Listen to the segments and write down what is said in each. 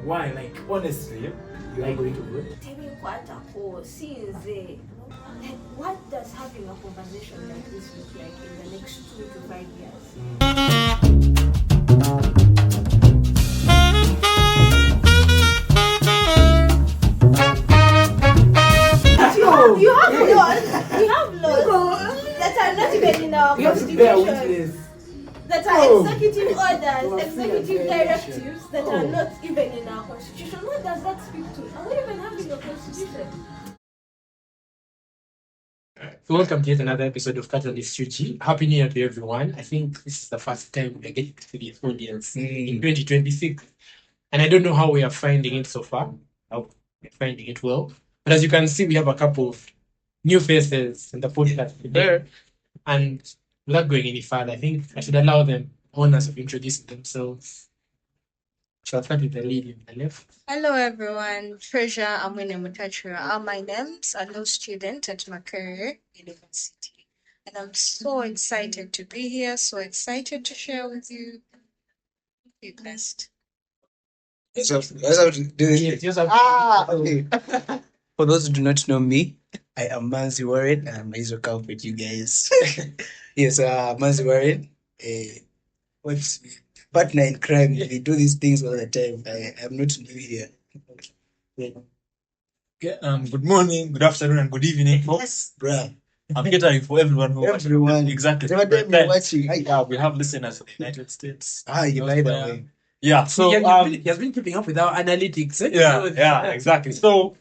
Why? Like, honestly, you are going to vote? Tell me what like, what does having a conversation like this look like in the next 2 to 5 years? You have laws that are not even in our constitution. That are executive orders, executive directives that are not even in our constitution. What does that speak to? Are we even having a constitution? So welcome to yet another episode of Catalyst UG. Happy New Year to everyone. I think this is the first time we're getting to this audience in 2026. And I don't know how we are finding it so far. I hope we're finding it well. But as you can see, we have a couple of new faces in the podcast today. And without going any further, I think I should allow them honors of introducing themselves. Shall start with the lady on the left. Hello everyone, Treasure Amwene Mutachura. My name's a law student at Makerere University. And I'm so excited to be here, so excited to share with you. Be blessed. So, that's how to do this. Yes, Okay. For those who do not know me, I am Manzi Warren, and I'm Iso Camp with you guys. Yes, Manzi Warren, what's partner in crime. We do these things all the time. I'm not new here. Okay, good morning, good afternoon, and good evening, folks. Yes, bruh. I'm catering for everyone who Everyone. exactly. Every time you're watching, We have listeners in the United States. you by the way. Yeah, so he has been keeping up with our analytics. yeah, exactly. So,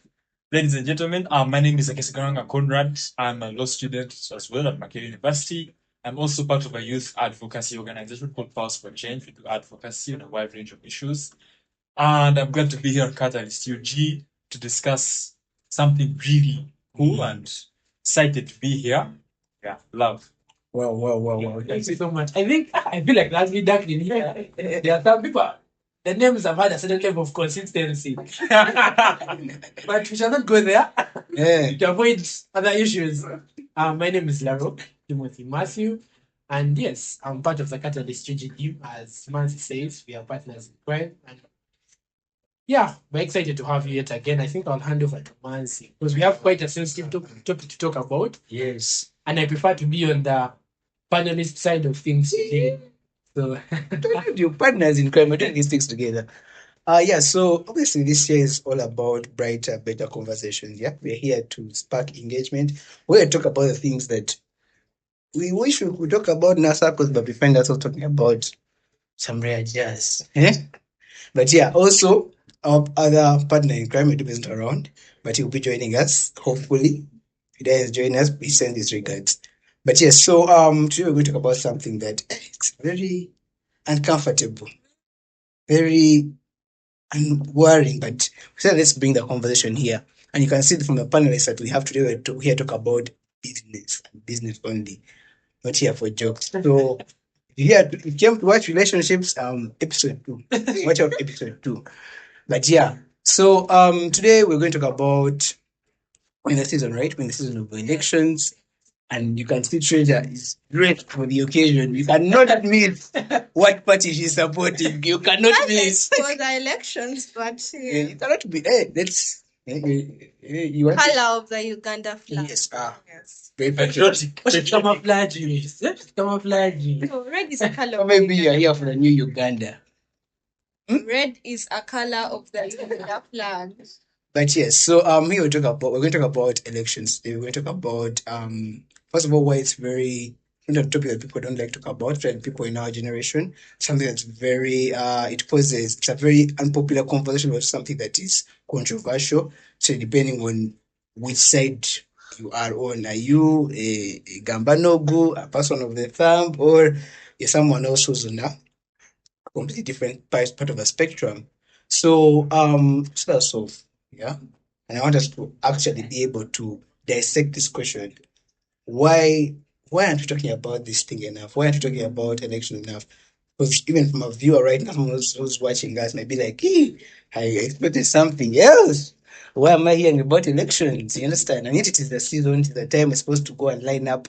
ladies and gentlemen, my name is Akesigaranga Conrad. I'm a law student as well at Makerere University. I'm also part of a youth advocacy organization called Pulse for Change. We do advocacy on a wide range of issues. And I'm glad to be here at Catalyst UG to discuss something really cool and excited to be here. Yeah, love. Wow. Thank you so much. I feel like that's been dark in here. There are some people, the names have had a certain level of consistency. But we shall not go there to avoid other issues. My name is Larok Timothy Matthew. And yes, I'm part of the Catalyst UG team. As Mansi says, we are partners in crime. And yeah, we're excited to have you yet again. I think I'll hand over to Mansi because we have quite a sensitive topic to talk about. Yes. And I prefer to be on the panelist side of things today. So Your partners in crime, we're doing these things together. So obviously this year is all about brighter, better conversations. Yeah, we're here to spark engagement. We're going to talk about the things that we wish we could talk about in our circles, but we find ourselves talking about some rare jazz. But yeah, also our other partner in crime isn't around, but he'll be joining us, hopefully. If he doesn't join us, please send his regards. But yes, so today we're going to talk about something that is very uncomfortable, very unworrying, but we said let's bring the conversation here. And you can see from the panelists that we have today, we're here to talk about business and business only, not here for jokes. So if you came to watch relationships, episode 2. Watch out episode 2. But yeah, so today we're going to talk about when the season, right? When the season of elections. And you can see Treasure is great for the occasion. You cannot miss what party she's supporting. You cannot miss. For the elections, but You cannot be. That's you want color of the Uganda flag. Yes. Yes. Very patriotic. camouflage. So red is a color. Or maybe you are here for the new Uganda. Red is a color of the Uganda flag. But yes, so here we're going to talk about elections. We're going to talk about first of all why it's very a topic that people don't like to talk about, and people in our generation. Something that's very it's a very unpopular conversation about something that is controversial. So depending on which side you are on, are you a Gambanogu, a person of the thumb, or you're someone else who's on a completely different part of the spectrum? So that's all. Yeah. And I want us to actually be able to dissect this question. Why aren't we talking about this thing enough? Why aren't we talking about election enough? Because even from a viewer right now, someone who's watching us might be like, hey, I expected something else. Why am I hearing about elections? You understand? And yet it is the season, it is the time we're supposed to go and line up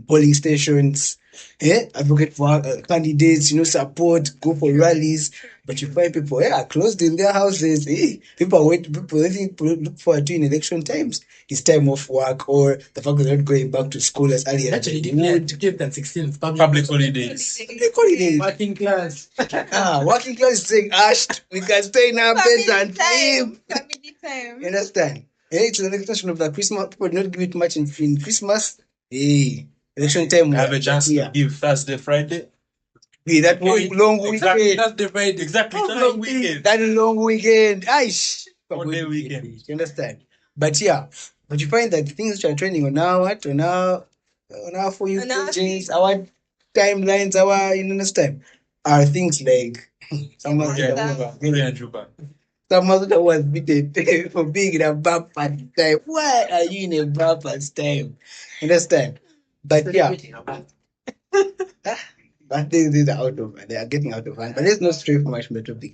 polling stations, advocate for candidates, support, go for rallies. But you find people are closed in their houses. People are waiting, people waiting, look forward to in election times. It's time off work, or the fact that they're not going back to school as early as Actually, they declared would. to give that 16th Public holidays. Public holidays. working class. Working class is saying, Ashed, we can stay in our beds and sleep. Family time. You understand? It's an extension of the Christmas. People do not give it much in Christmas. Election time. We have a chance to give Thursday, Friday. That long Exactly. weekend. That's the Friday. Exactly. It's a long weekend. That long weekend. Aish. 4-day weekend. You understand? But you find that things which are trending on our for you On our pages, our timelines, you understand, are things like someone Glory and Juba. someone that was beaten for being in a bumper's time. Why are you in a bumper's time? Understand? But but these are they are getting out of hand. But let's not stray from much from the topic,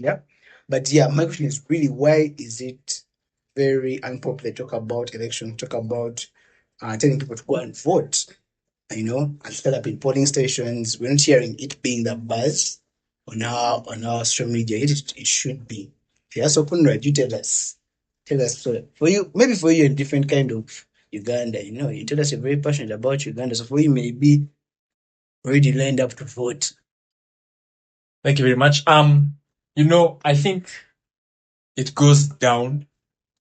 But my question is really, why is it very unpopular to talk about election, talk about telling people to go and vote, and set up in polling stations? We're not hearing it being the buzz on our social media. It should be. Yeah, so Conrad, you tell us. So for you, maybe for you a different kind of Uganda, you tell us you're very passionate about Uganda. So for you, maybe already lined up to vote. Thank you very much. I think it goes down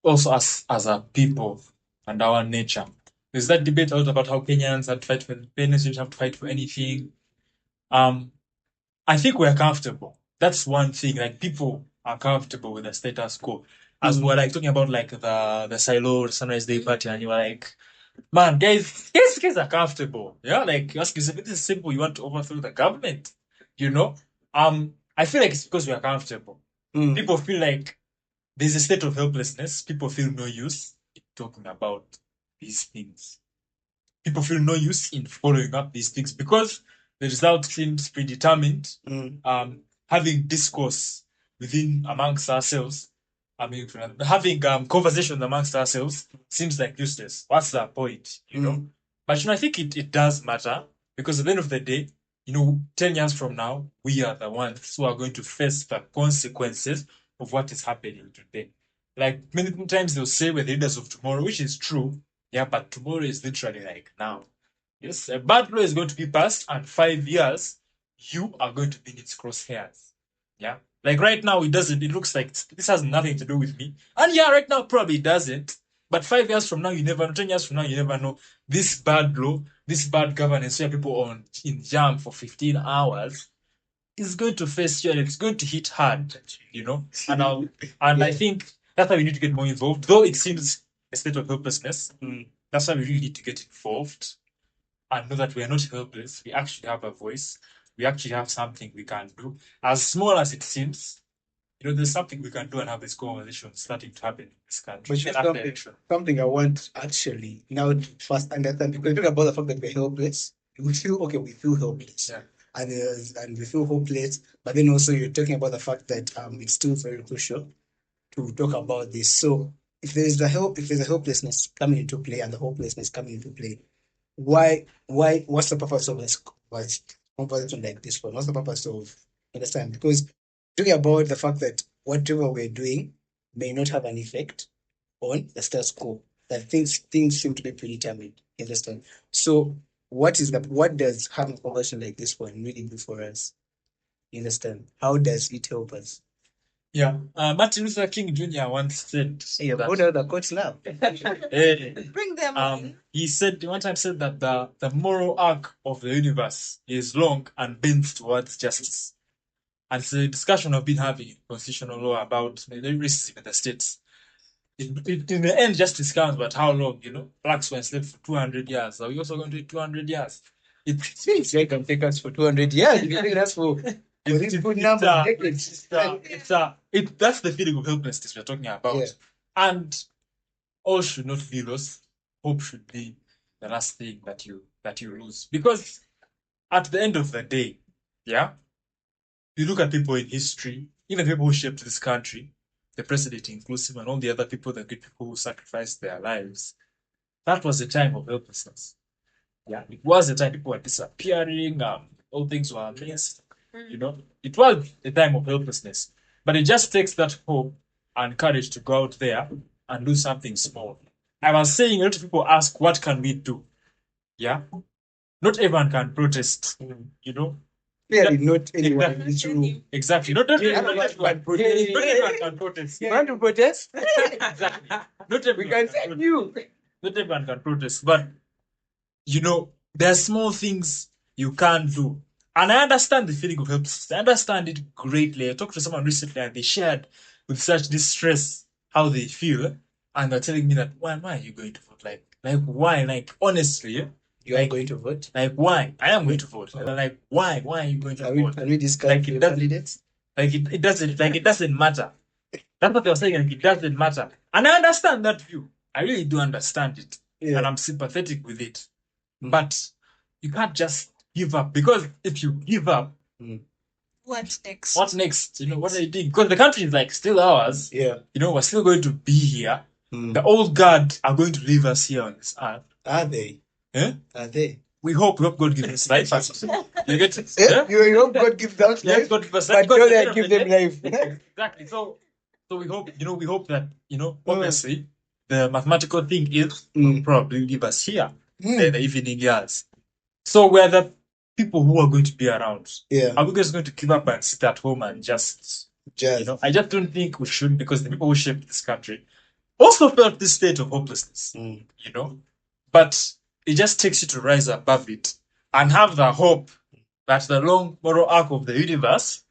also as a people and our nature. There's that debate out about how Kenyans had to fight for independence, you don't have to fight for anything. I think we're comfortable. That's one thing. Like, people are comfortable with the status quo. As we're like talking about like the silo, the Sunrise Day party, and you were like, man, guys are comfortable. Yeah, like, you ask yourself, this is simple. You want to overthrow the government, I feel like it's because we are comfortable. People feel like there's a state of helplessness. People feel no use in talking about these things. People feel no use in following up these things because the result seems predetermined. Having discourse amongst ourselves, having conversations amongst ourselves seems like useless. What's the point? But I think it does matter, because at the end of the day, 10 years from now, we are the ones who are going to face the consequences of what is happening today. Like, many times they'll say we're the leaders of tomorrow, which is true. Yeah, but tomorrow is literally like now. Yes, a bad law is going to be passed, and 5 years, you are going to be in its crosshairs. Yeah. Like, right now, it looks like this has nothing to do with me. And right now, probably it doesn't. But 5 years from now, you never know. 10 years from now, you never know. This bad law, this bad governance, where people are in jam for 15 hours, is going to face you, and it's going to hit hard, And I think that's why we need to get more involved. Though it seems a state of helplessness, that's why we really need to get involved and know that we are not helpless. We actually have a voice. We actually have something we can do. As small as it seems, there's something we can do, and have this conversation starting to happen in this country. But something I want actually now to first understand, because we talk about the fact that we're helpless. We feel helpless. Yeah. And we feel hopeless. But then also you're talking about the fact that it's still very crucial to talk about this. So if there's a helplessness coming into play and the hopelessness coming into play, why what's the purpose of this conversation like this one? What's the purpose of understand? Because talking about the fact that whatever we're doing may not have an effect on the status quo, that things seem to be predetermined. You understand? So what does having a conversation like this one really do for us? You understand? How does it help us? Yeah. Martin Luther King Jr. once said what are the quotes now? Bring them on. He one time said that the moral arc of the universe is long and bends towards justice. And it's a discussion I've been having in constitutional law about racism in the States. In the end, justice counts, but how long? Blacks were enslaved for 200 years. Are we also going to do 200 years? It seems like it can take us for 200 years. You think that's for this good number of decades? That's the feeling of helplessness we're talking about. Yeah. And all should not be lost. Hope should be the last thing that you lose. Because at the end of the day, you look at people in history, even people who shaped this country, the president inclusive, and all the other people, the good people who sacrificed their lives. That was a time of helplessness. Yeah, it was a time people were disappearing, all things were missed. It was a time of helplessness. But it just takes that hope and courage to go out there and do something small. I was saying, a lot of people ask, what can we do? Yeah. Not everyone can protest, Clearly, not anyone in this room. Exactly. Not everyone can protest. Not everyone can protest. You want to protest? Exactly. Not everyone We can send you. Not everyone can protest, but there are small things you can't do. And I understand the feeling of helplessness. I understand it greatly. I talked to someone recently and they shared with such distress how they feel. And they're telling me that, why are you going to vote? Like why? Like, honestly, You are going to vote? like, why? I am going to vote. And they're like, why? Why are you going to vote? Can we discuss Like, your candidates? Like, it doesn't matter. That's what they were saying. Like, it doesn't matter. And I understand that view. I really do understand it. Yeah. And I'm sympathetic with it. But you can't just give up, because if you give up, What next? what next? What are you doing? Because the country is like still ours. Yeah. We're still going to be here. The old guard are going to leave us here on this earth. Are they? Eh? Are they? We hope God gives us life. You get it? Yeah? You hope God gives us Yeah, life, God gives us but life. don't they give them life. Exactly. So we hope, that, obviously, the mathematical thing is probably leave us here in the evening years. So we're the people who are going to be around. Yeah. Are we just going to give up and sit at home and just. I just don't think we should, because the people who shaped this country also felt this state of hopelessness. But it just takes you to rise above it and have the hope that the long moral arc of the universe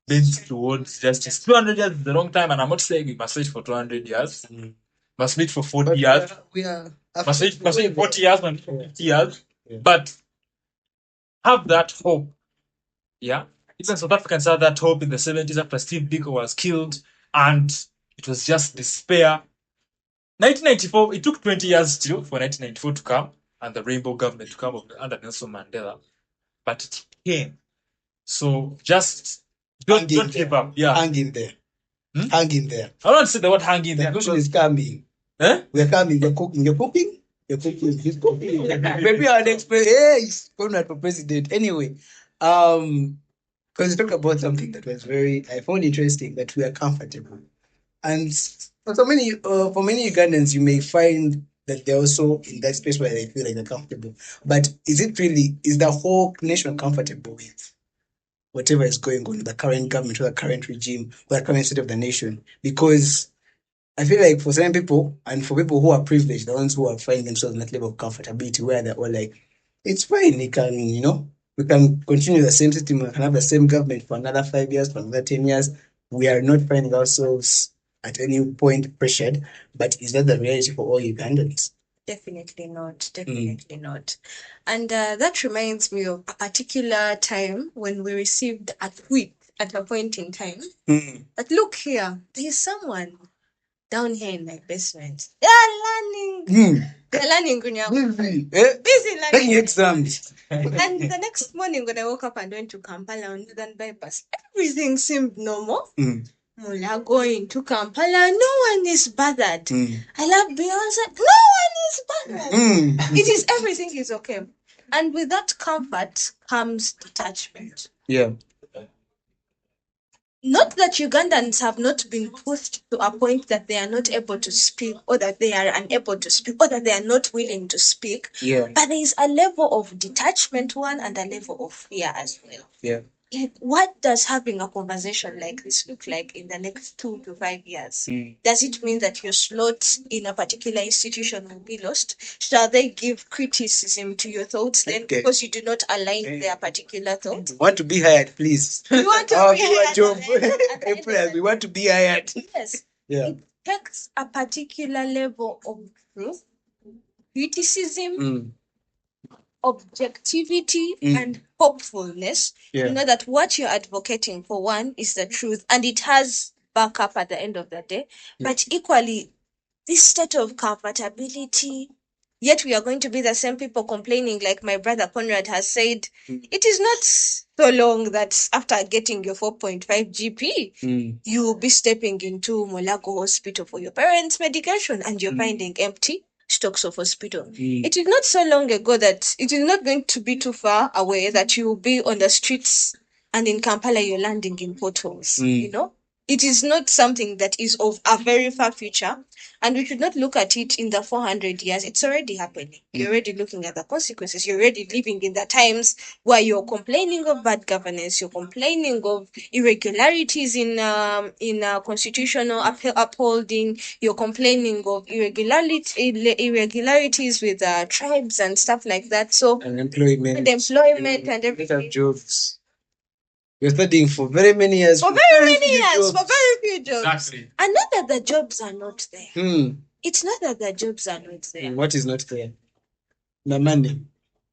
bends towards justice. 200 years is a long time, and I'm not saying we must wait for 200 years. Must wait for 40 years. Must wait 40 years, and 50 years. Yeah. But have that hope. Yeah. Even South Africans had that hope in the 70s after Steve Biko was killed, and it was just despair. 1994, it took 20 years still for 1994 to come and the rainbow government to come under Nelson Mandela. But it came. So just don't give up. Yeah. Hang in there. Hang in there. I don't say the word hang in there. The question is coming. Eh? We're coming. We're cooking. You're cooking? You're cooking. He's cooking. Maybe I'll explain. Hey, he's going out for president. Anyway, because you talked about something that was I found interesting, that we are comfortable. And for many Ugandans, you may find that they're also in that space where they feel like they're comfortable. But is the whole nation comfortable with whatever is going on, the current government or the current regime or the current state of the nation? Because I feel like for certain people, and for people who are privileged, the ones who are finding themselves in that level of comfortability where they're all like, it's fine, we can continue the same system, we can have the same government for another 5 years, for another 10 years. We are not finding ourselves at any point pressured. But is that the reality for all Ugandans? Definitely not. Definitely not. And that reminds me of a particular time when we received a tweet at a point in time. But look here, there is someone down here in my basement. They are learning. They're learning, Busy busy learning. taking exams. And the next morning when I woke up and went to Kampala on Northern Bypass, everything seemed normal. Mula going to Kampala, no one is bothered. I love Beyonce, no one is bothered. It is, everything is okay. And with that comfort comes detachment. Yeah. Not that Ugandans have not been pushed to a point that they are not able to speak, or that they are unable to speak, or that they are not willing to speak. Yeah. But there is a level of detachment, one, and a level of fear as well. Yeah. Like, what does having a conversation like this look like in the next 2 to 5 years? Does it mean that your slot in a particular institution will be lost? Shall they give criticism to your thoughts then because you do not align with their particular thoughts? Want to be hired, please. You want to be hired? We want to be hired. Yes. Yeah. It takes a particular level of truth, criticism, objectivity, and hopefulness. Yeah. You know that what you're advocating for, one, is the truth, and it has backup at the end of the day. But equally, this state of comfortability, yet we are going to be the same people complaining, like my brother Conrad has said. It is not so long that after getting your 4.5 GP, you will be stepping into Molago Hospital for your parents' medication and you're finding empty. stocks of hospital. It is not so long ago that it is not going to be too far away that you will be on the streets and in Kampala you're landing in potholes. You know, it is not something that is of a very far future, and we should not look at it in the 400 years. It's already happening. You're already looking at the consequences. You're already living in the times where you're complaining of bad governance. You're complaining of irregularities in constitutional upholding. You're complaining of irregularities with tribes and stuff like that. So Unemployment. and employment and everything. Jobs. You're studying for very many years. For very many years, for very few jobs. Exactly. And not that the jobs are not there. It's not that the jobs are not there. What is not there? The money.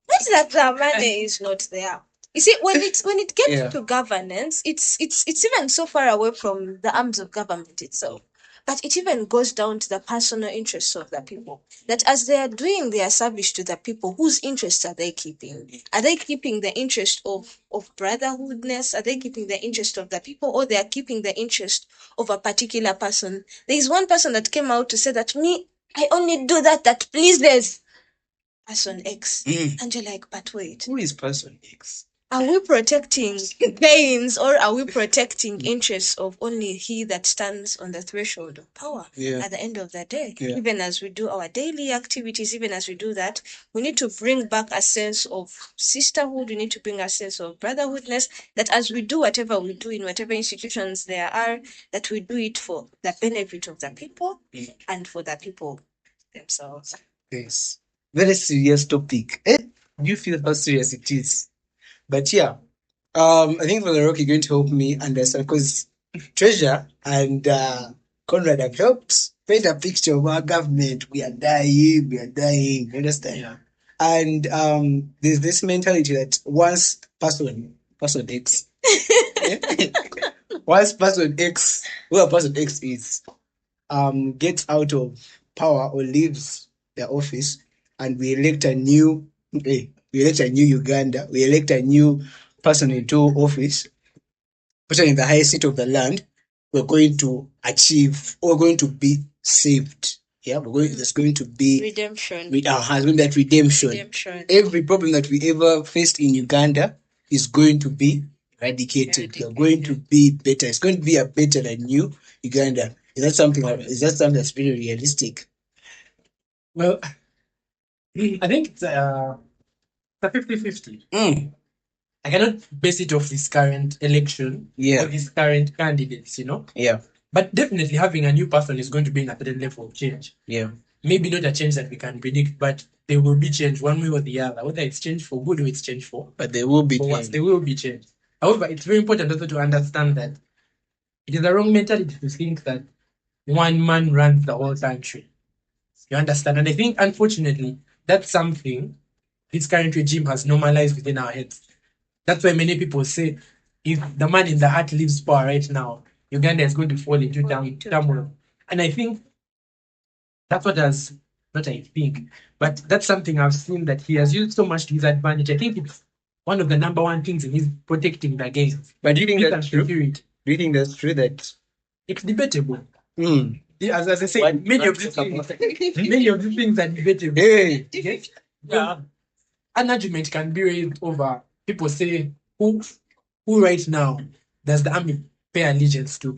Not that the money is not there. You see, when it gets to governance, it's even so far away from the arms of government itself that it even goes down to the personal interests of the people. That as they are doing their service to the people, whose interests are they keeping? Are they keeping the interest of brotherhoodness? Are they keeping the interest of the people, or they are keeping the interest of a particular person? There is one person that came out to say that I only do that pleases person X. And you're like, but wait. Who is person X? Are we protecting pains, or are we protecting interests of only he that stands on the threshold of power at the end of the day? Even as we do our daily activities, even as we do that, we need to bring back a sense of sisterhood. We need to bring a sense of brotherhoodness, that as we do whatever we do in whatever institutions there are, that we do it for the benefit of the people and for the people themselves. Yes. Very serious topic. Do you feel how serious it is? But yeah, I think for the Rock, you're going to help me understand, because Treasure and Conrad have helped paint a picture of our government. We are dying. You understand? Yeah. And there's this mentality that once person X, once person X, whoever person X is, gets out of power or leaves their office, and we elect a new Uganda, we elect a new person into office, especially in the highest seat of the land, we're going to achieve, or we're going to be saved. Yeah, there's going to be redemption. Has been that redemption. Every problem that we ever faced in Uganda is going to be eradicated. We're going to be better. It's going to be a better than new Uganda. Is that something that's very realistic? Well, I think it's a 50-50. I cannot base it off this current election or these current candidates, Yeah. But definitely having a new person is going to bring a certain level of change. Yeah. Maybe not a change that we can predict, but there will be change one way or the other, whether it's change for good or it's change for. But there will be change. There will be change. However, it's very important also to understand that it is a wrong mentality to think that one man runs the whole country. You understand? And I think, unfortunately, that's something this current regime has normalized within our heads. That's why many people say, if the man in the heart leaves power right now, Uganda is going to fall into turmoil. And I think that's what has, not I think, but that's something I've seen that he has used so much to his advantage. I think it's one of the number one things in his protecting the game. But do you think that's true? Do you think that's true that it's debatable? As I say, many of these things are debatable. Yeah. An argument can be raised over, people say, who right now does the army pay allegiance to?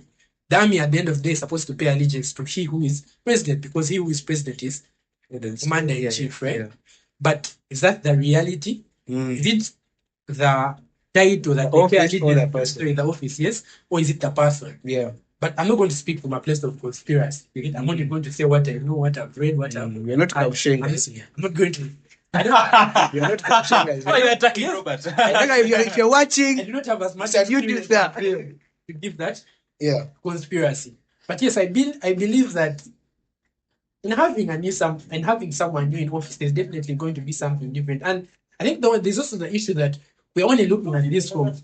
The army at the end of the day is supposed to pay allegiance to he who is president, because he who is president is commander in chief, right? Yeah. But is that the reality? Is it the title that they pay allegiance to in the office, yes? Or is it the person? Yeah. But I'm not going to speak from a place of conspiracy. I'm only going to say what I know, what I've read, what I've... We're not capturing I'm not going to... You're not capturing us. Why are you attacking Robert? If you're watching, I do not have as much experience to give that conspiracy. But yes, I believe that in having someone new in office, there's definitely going to be something different. And I think there's also the issue that we're only looking at this from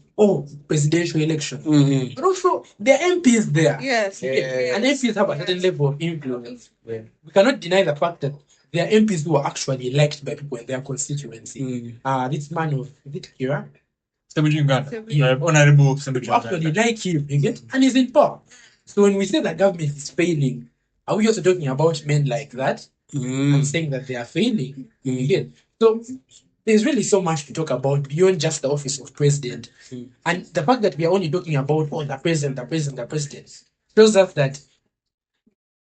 presidential election. But also the MPs there. Yes. And MPs have a certain level of influence. We cannot deny the fact that there are MPs who are actually liked by people in their constituency. This man of, is it Kira? Honorable Sembiju actually like him, you get? And he's in power. So when we say that government is failing, are we also talking about men like that? I'm saying that they are failing. Again. So there's really so much to talk about beyond just the office of president. And the fact that we are only talking about the president shows us that,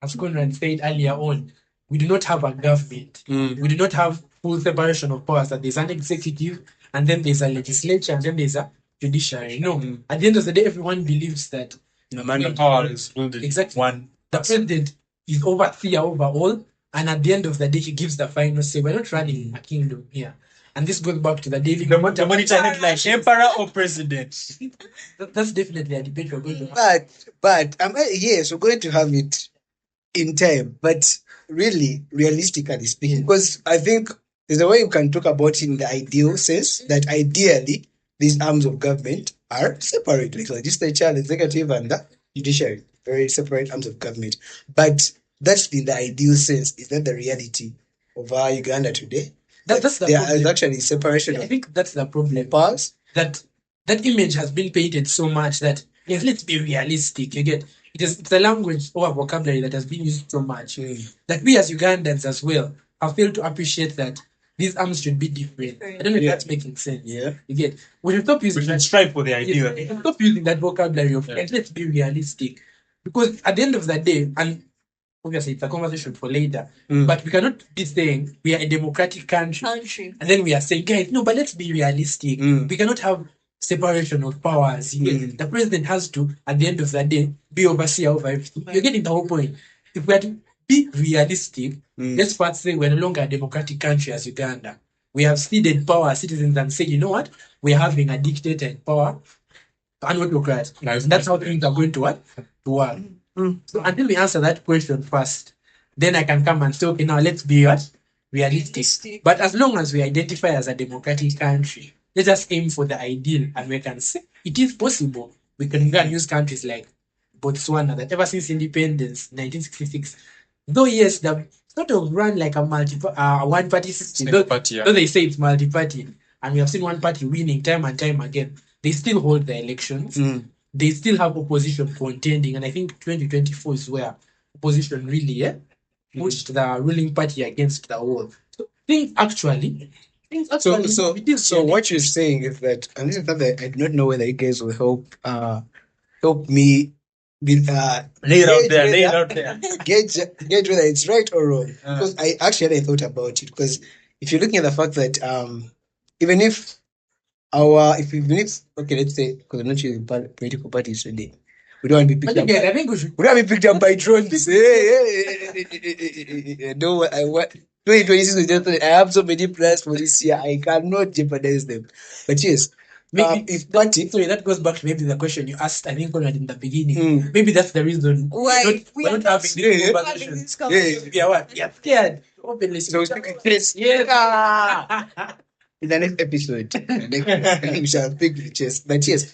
as Conrad said earlier on, we do not have a government. We do not have full separation of powers. That there's an executive, and then there's a legislature, and then there's a judiciary. No, at the end of the day, everyone believes that The power is ruled in exactly one. the president is overseer over all, and at the end of the day, he gives the final say. We're not running a kingdom here. And this goes back to the daily The monitor headline, emperor or president? That's definitely a debate we're going to have. But yes, we're going to have it in time. But really, realistically speaking, because I think there's a way you can talk about in the ideal sense that ideally these arms of government are separate, like legislature, the executive, and the judiciary, very separate arms of government. But that's in the ideal sense. Is that the reality of our Uganda today? That's the there problem. is actually separation I of think that's the problem. powers. That image has been painted so much that, yes, let's be realistic. You get it's a language or a vocabulary that has been used so much that we as Ugandans as well have failed to appreciate that these arms should be different. I don't know if that's making sense. Yeah. You get we should stop using We should that. strive for the idea. We should stop using that vocabulary of let's be realistic. Because at the end of the day, and obviously it's a conversation for later, but we cannot be saying we are a democratic country. And then we are saying, guys, no, but let's be realistic. We cannot have separation of powers. The president has to, at the end of the day, be overseer over everything. You're getting the whole point. If we are to be realistic, let's first say we're no longer a democratic country as Uganda. We have ceded power as citizens and said, you know what? We're having a dictator in power, an autocrat. That's how things are going to work. So until we answer that question first, then I can come and say, okay, now let's be realistic. But as long as we identify as a democratic country, let us aim for the ideal, and we can say it is possible. We can go and use countries like Botswana that ever since independence, 1966, though yes, they sort of run like a one-party system. Though they say it's multi-party, and we have seen one party winning time and time again, they still hold the elections. They still have opposition contending, and I think 2024 is where opposition really pushed the ruling party against the wall. So things actually. So what you're saying is that, and this is something I do not know whether you guys will help me with Lay it out there. gauge whether it's right or wrong. Because I actually thought about it. Because if you're looking at the fact that even if let's say, because I'm not choosing political parties today, we don't want to be picked up. I think we should. We don't want to be picked up by drones. No, I want 2026 is just. I have so many plans for this year. I cannot jeopardize them. But yes, Maybe if party. sorry, that goes back to maybe the question you asked, I think, Conrad, in the beginning. Maybe that's the reason Why we're not having this conversation. We are what? We are scared. Openly. So we speak yes. In the next episode, we shall pick the chest. But yes,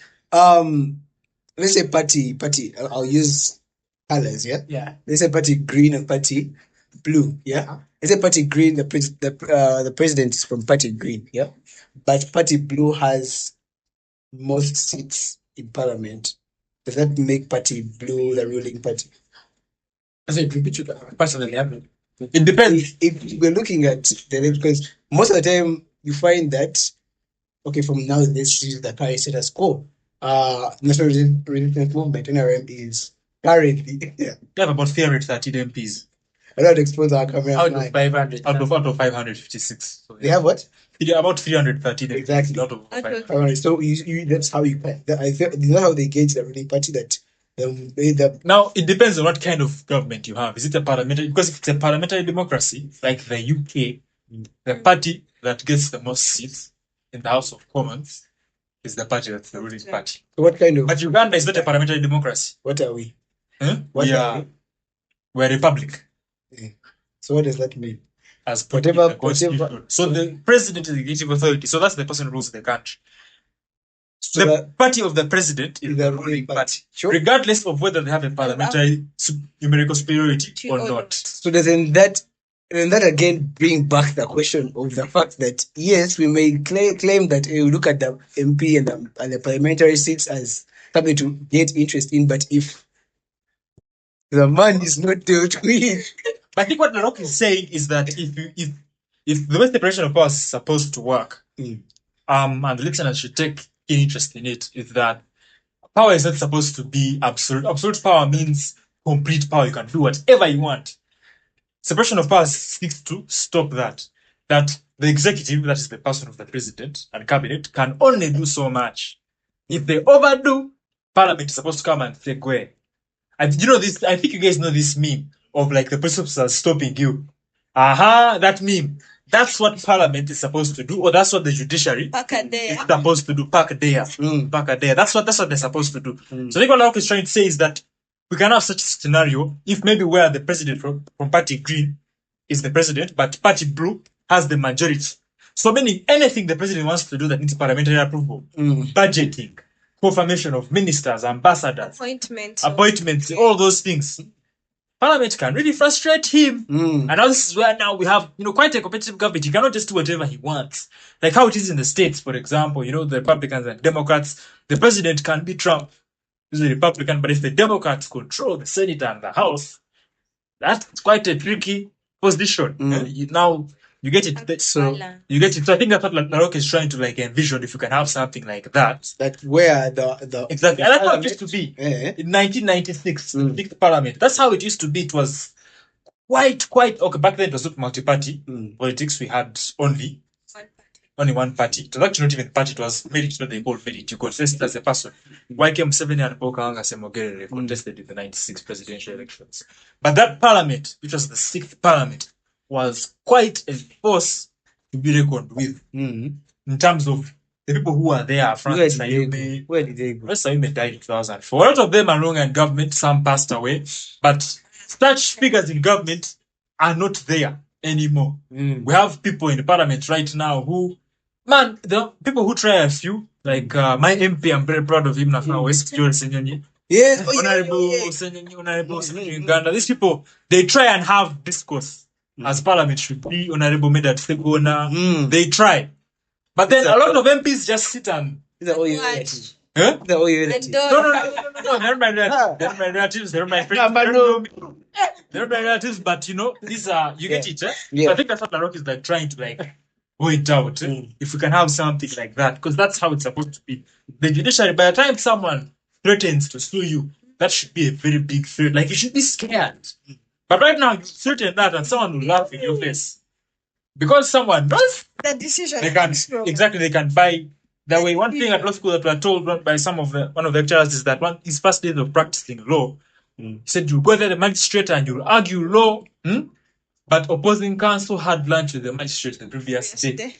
let's say party. I'll use colors. Yeah. Let's say party green and party blue. Yeah. Let's say party green. The president is from party green. Yeah. But party blue has most seats in parliament. Does that make party blue the ruling party? I said, personally, It depends. If we're looking at because most of the time you find that, okay, from now let's use the current status quo. National Resistance Movement (NRM) is currently We have about 313 MPs I don't expose our camera. out of 500. out of 556. So They have what? about 313 MPs Exactly. out of 500. Alright, so that's how you. I feel you know how they gauge the ruling party that the Now, it depends on what kind of government you have. Is it a parliamentary? Because if it's a parliamentary democracy, like the UK, the party that gets the most seats in the House of Commons is the party that's the ruling party. what kind of But Uganda is not a parliamentary democracy. what are we? Huh? What We are are we're a republic. So what does that mean? As per Whatever- the Constitution. So the president is the executive authority. So that's the person who rules the country. So The that party of the president is the ruling party, regardless of whether they have a parliamentary numerical superiority or not. So doesn't that again bring back the question of the fact that yes, we may claim that we look at the MP and the parliamentary seats as something to get interest in, but if the man is not dealt with, But I think what Narok is saying is that if the way separation of powers is supposed to work, and the listeners should take keen interest in it, is that power is not supposed to be absolute. Absolute power means complete power. You can do whatever you want. Separation of powers seeks to stop that. That the executive, that is the person of the president and cabinet, can only do so much. If they overdo, parliament is supposed to come and say, go ahead. And you know this, I think you guys know this meme of like the police are stopping you. That meme. That's what parliament is supposed to do, or that's what the judiciary is supposed to do. Park there. That's what they're supposed to do. So I think what Lauk is trying to say is that we can have such a scenario if maybe where the president from party green is the president, but party blue has the majority. So meaning anything the president wants to do that needs parliamentary approval, budgeting, confirmation of ministers, ambassadors, appointments, all those things. Parliament can really frustrate him. And now this is where now we have, quite a competitive government. He cannot just do whatever he wants. Like how it is in the States, for example, the Republicans and Democrats, the president can be Trump, he's a Republican, but if the Democrats control the Senate and the House, that's quite a tricky position. You get it. So you get it. So I think that's what Narok is trying to like envision. If you can have something like that, where the exactly. And that's how it used to be in 1996, the sixth parliament. That's how it used to be. It was quite okay. Back then it was not multi-party politics. We had only one party. It was actually not even party. It was merit. Not they called merit. You contested as a person. YK7 and Bokanga Semogere contested in the 96 presidential elections. But that parliament, which was the sixth parliament, was quite a force to be reckoned with in terms of the people who were there. Francis Ayume. Where did they go? Francis Ayume died in 2004. A lot of them are long in government. Some passed away. But such figures in government are not there anymore. We have people in the parliament right now who, the people who try a few, like my MP, I'm very proud of him now, West Joel Senyonyi. Yes, Honorable Senyonyi, Honorable Senyonyi Uganda. These people, they try and have discourse. As parliament should be, Honorable Medat Fegona, they try. But then a lot of MPs just sit and... relatives. Huh? They're all your relatives. No. They're my relatives. They're my friends. They're my relatives, but these are... You get it, eh? Yeah. So I think that's what Narok is like trying to point out. If we can have something like that, because that's how it's supposed to be. The judiciary, by the time someone threatens to sue you, that should be a very big threat. Like, you should be scared. But right now, you threaten that and someone will laugh in your face. Because someone does the decision. They can buy that way. One thing at law school that we are told by one of the lecturers is that his first days of practicing law, he said you go there the magistrate and you'll argue law. But opposing counsel had lunch with the magistrate the previous day.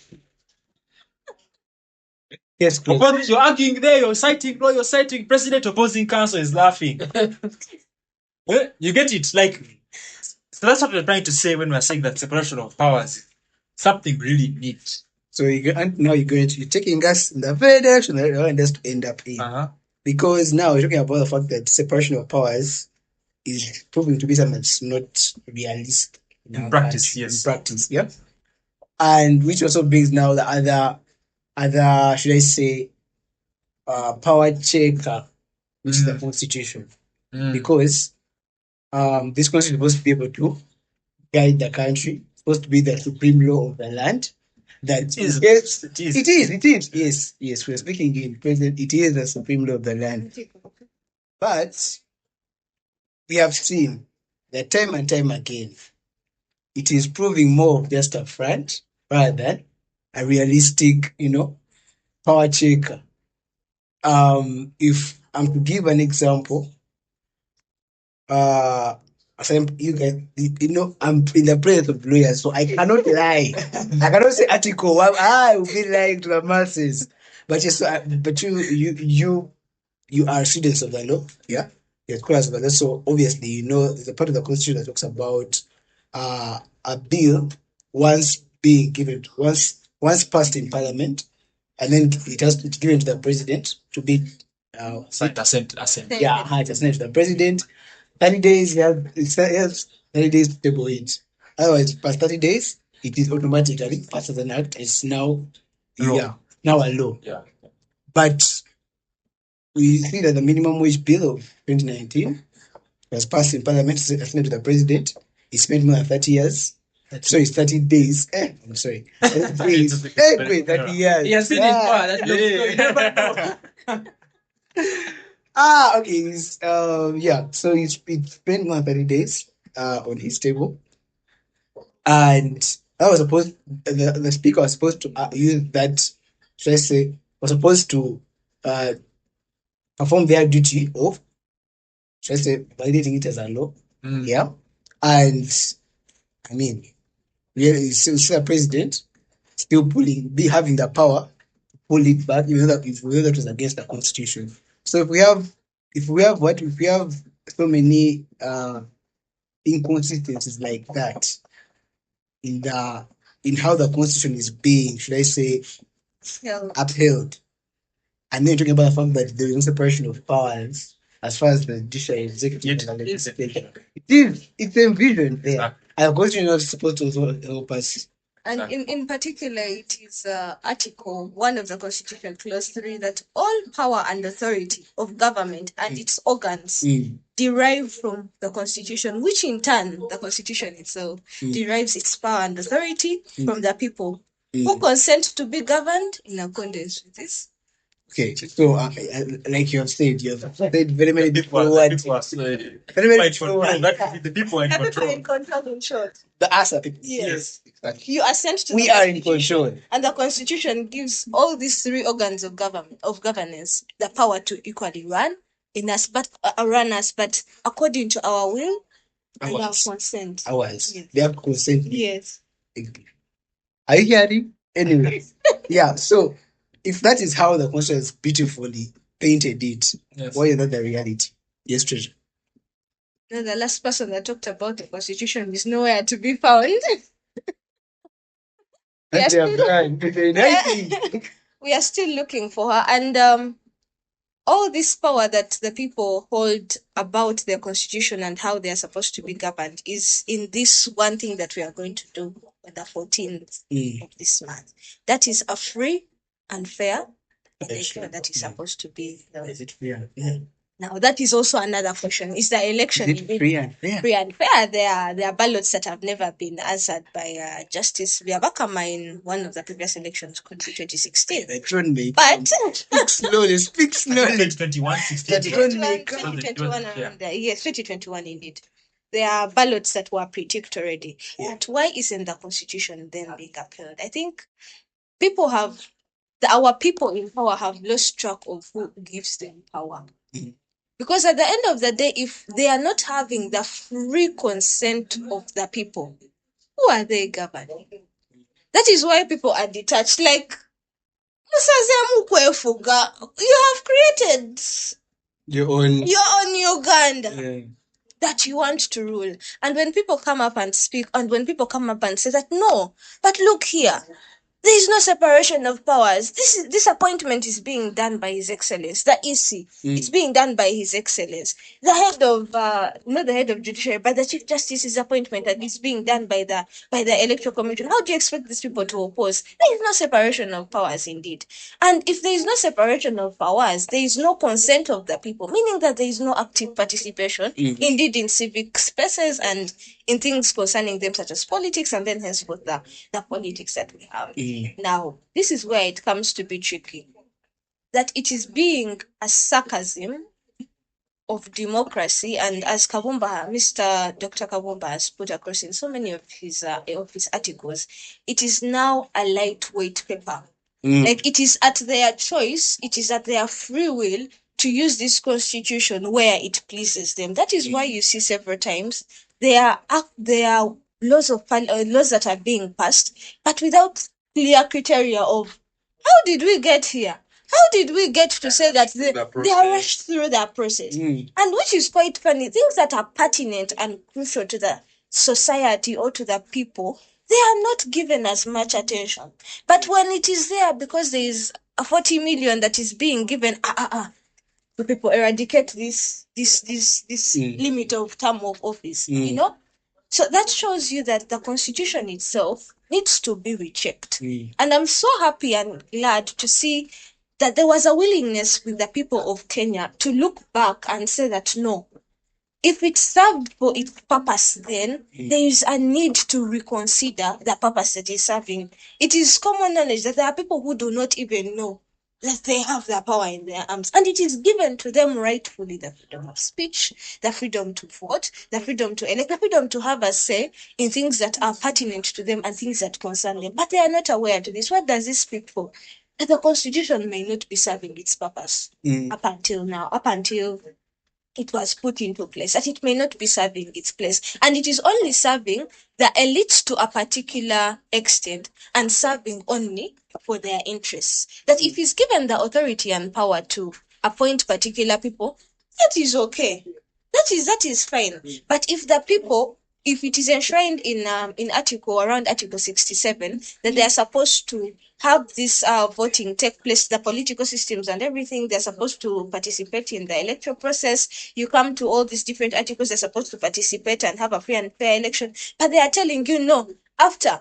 Yes, opposing, you're arguing there, you're citing law, you're citing president, opposing counsel is laughing. You get it? So that's what we're trying to say when we're saying that separation of powers is something really neat. So you're taking us in the very direction that you want us to end up in. Because now we're talking about the fact that separation of powers is proving to be something that's not realistic in practice. Yes, in practice, yeah. And which also brings now the other should I say power checker, which is the constitution, because this constitution is supposed to be able to guide the country. It's supposed to be the supreme law of the land. That it is. Yes, we're speaking in present. It is the supreme law of the land. But we have seen that time and time again, it is proving more of just a front rather than a realistic, power checker. If I'm to give an example, you guys, I'm in the presence of lawyers, so I cannot lie. I cannot say article. I will be lying to the masses. But yes, you are students of the law, yeah. You're scholars of the law, so obviously there's a part of the constitution that talks about a bill once passed in parliament, and then it's given to the president to be assent. Yeah, it's assigned to the president. 30 days, it has 30 days to table it. Otherwise, past 30 days, it is automatically passed as an act. It's now a law. Yeah. But we see that the minimum wage bill of 2019 was passed in parliament, assigned to the president. he spent more than 30 years. Sorry, 30 days. I'm sorry. 30 days. Wait, 30 years. He has seen his power. That you never know. Okay. So he spent more than 30 days on his table. And that was supposed the speaker was supposed to use that, should I say, was supposed to perform their duty of, should I say, validating it as a law. Yeah. And I mean, really, still a president, still having the power to pull it back, even though that was against the constitution. So if we have so many inconsistencies like that in how the constitution is being, should I say, upheld, and then talking about the fact that there is no separation of powers as far as the judiciary, executive, and the legislature. It's envisioned there. And the constitution is supposed to also help us. And in particular, it is Article 1 of the Constitution, Clause 3, that all power and authority of government and its organs derive from the Constitution, which in turn, the Constitution itself, derives its power and authority from the people who consent to be governed in accordance with this. Okay, so like you have said very many different words. Very many different words. The people are in control. In control, in short. The us are people. Yes. Exactly. You assent to We are in control. And the Constitution gives all these three organs of governance the power to equally run us, but according to our will and our consent. Ours. Yes. They have consent. Yes. Are you hearing? Anyway. Yeah, so if that is how the Constitution is beautifully painted it, why is that the reality? Yes, Treasure. No, the last person that talked about the Constitution is nowhere to be found. We are still looking for her, and all this power that the people hold about their constitution and how they are supposed to be governed is in this one thing that we are going to do on the 14th of this month. That is a free and fair election that is supposed to be. Is it free and fair? Now, that is also another question. Is the election free and fair? Free and fair. There are ballots that have never been answered by Justice Byabakama in one of the previous elections, could be 2016. But speak slowly. 2021, 2021, yes, 2021 indeed. There are ballots that were pre-ticked already. But why isn't the Constitution then being upheld? I think our people in power have lost track of who gives them power. Because at the end of the day, if they are not having the free consent of the people, who are they governing? That is why people are detached. Like, you have created your own Uganda that you want to rule. And when people come up and speak, and when people come up and say that, no, but look here, there is no separation of powers. This appointment is being done by His Excellence, the EC. It's being done by His Excellence. The head of, not the head of judiciary, but the Chief Justice's appointment that is being done by the Electoral Commission. How do you expect these people to oppose? There is no separation of powers, indeed. And if there is no separation of powers, there is no consent of the people, meaning that there is no active participation, indeed, in civic spaces and in things concerning them, such as politics, and then henceforth the politics that we have. Now, this is where it comes to be tricky. That it is being a sarcasm of democracy, and as Mr. Dr. Kabumba has put across in so many of his articles, it is now a lightweight paper. Like, it is at their choice, it is at their free will to use this constitution where it pleases them. That is why you see several times there are laws that are being passed, but without clear criteria of how did we get here? How did we get to say that they are rushed through that process? And which is quite funny, things that are pertinent and crucial to the society or to the people, they are not given as much attention. But when it is there, because there is a 40 million that is being given, the people eradicate this limit of term of office, you know? So that shows you that the constitution itself needs to be rechecked. And I'm so happy and glad to see that there was a willingness with the people of Kenya to look back and say that no, if it served for its purpose, then there is a need to reconsider the purpose that is serving. It is common knowledge that there are people who do not even know that they have the power in their arms, and it is given to them rightfully: the freedom of speech, the freedom to vote, the freedom to elect, the freedom to have a say in things that are pertinent to them and things that concern them. But they are not aware to this. What does this speak for? That the constitution may not be serving its purpose up until now, up until it was put into place, that it may not be serving its place, and it is only serving the elites to a particular extent and serving only for their interests. That if he's given the authority and power to appoint particular people, that is okay. That is fine. But if the people, if it is enshrined in around Article 67, that they are supposed to have this voting take place, the political systems and everything, they're supposed to participate in the electoral process. You come to all these different articles, they're supposed to participate and have a free and fair election, but they are telling you no. After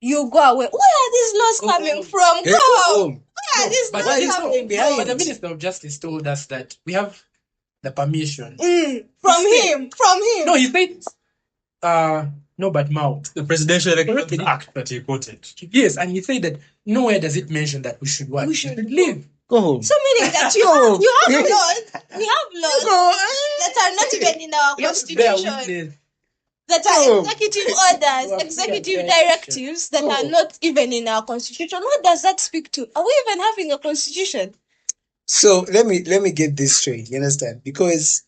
you go away, where are these laws coming from? Go home. Where are these But laws coming from? but the Minister of Justice told us that we have the permission. From him. No, he said, no, but Mao. The Presidential Elections Act that he quoted. Yes, and he said that nowhere does it mention that we should what? We should leave. Go home. So meaning that you have laws, we have laws that are not even in our We have to bear constitution, witness. that are executive orders, executive directives that are not even in our constitution. What does that speak to? Are we even having a constitution? So let me get this straight. You understand? Because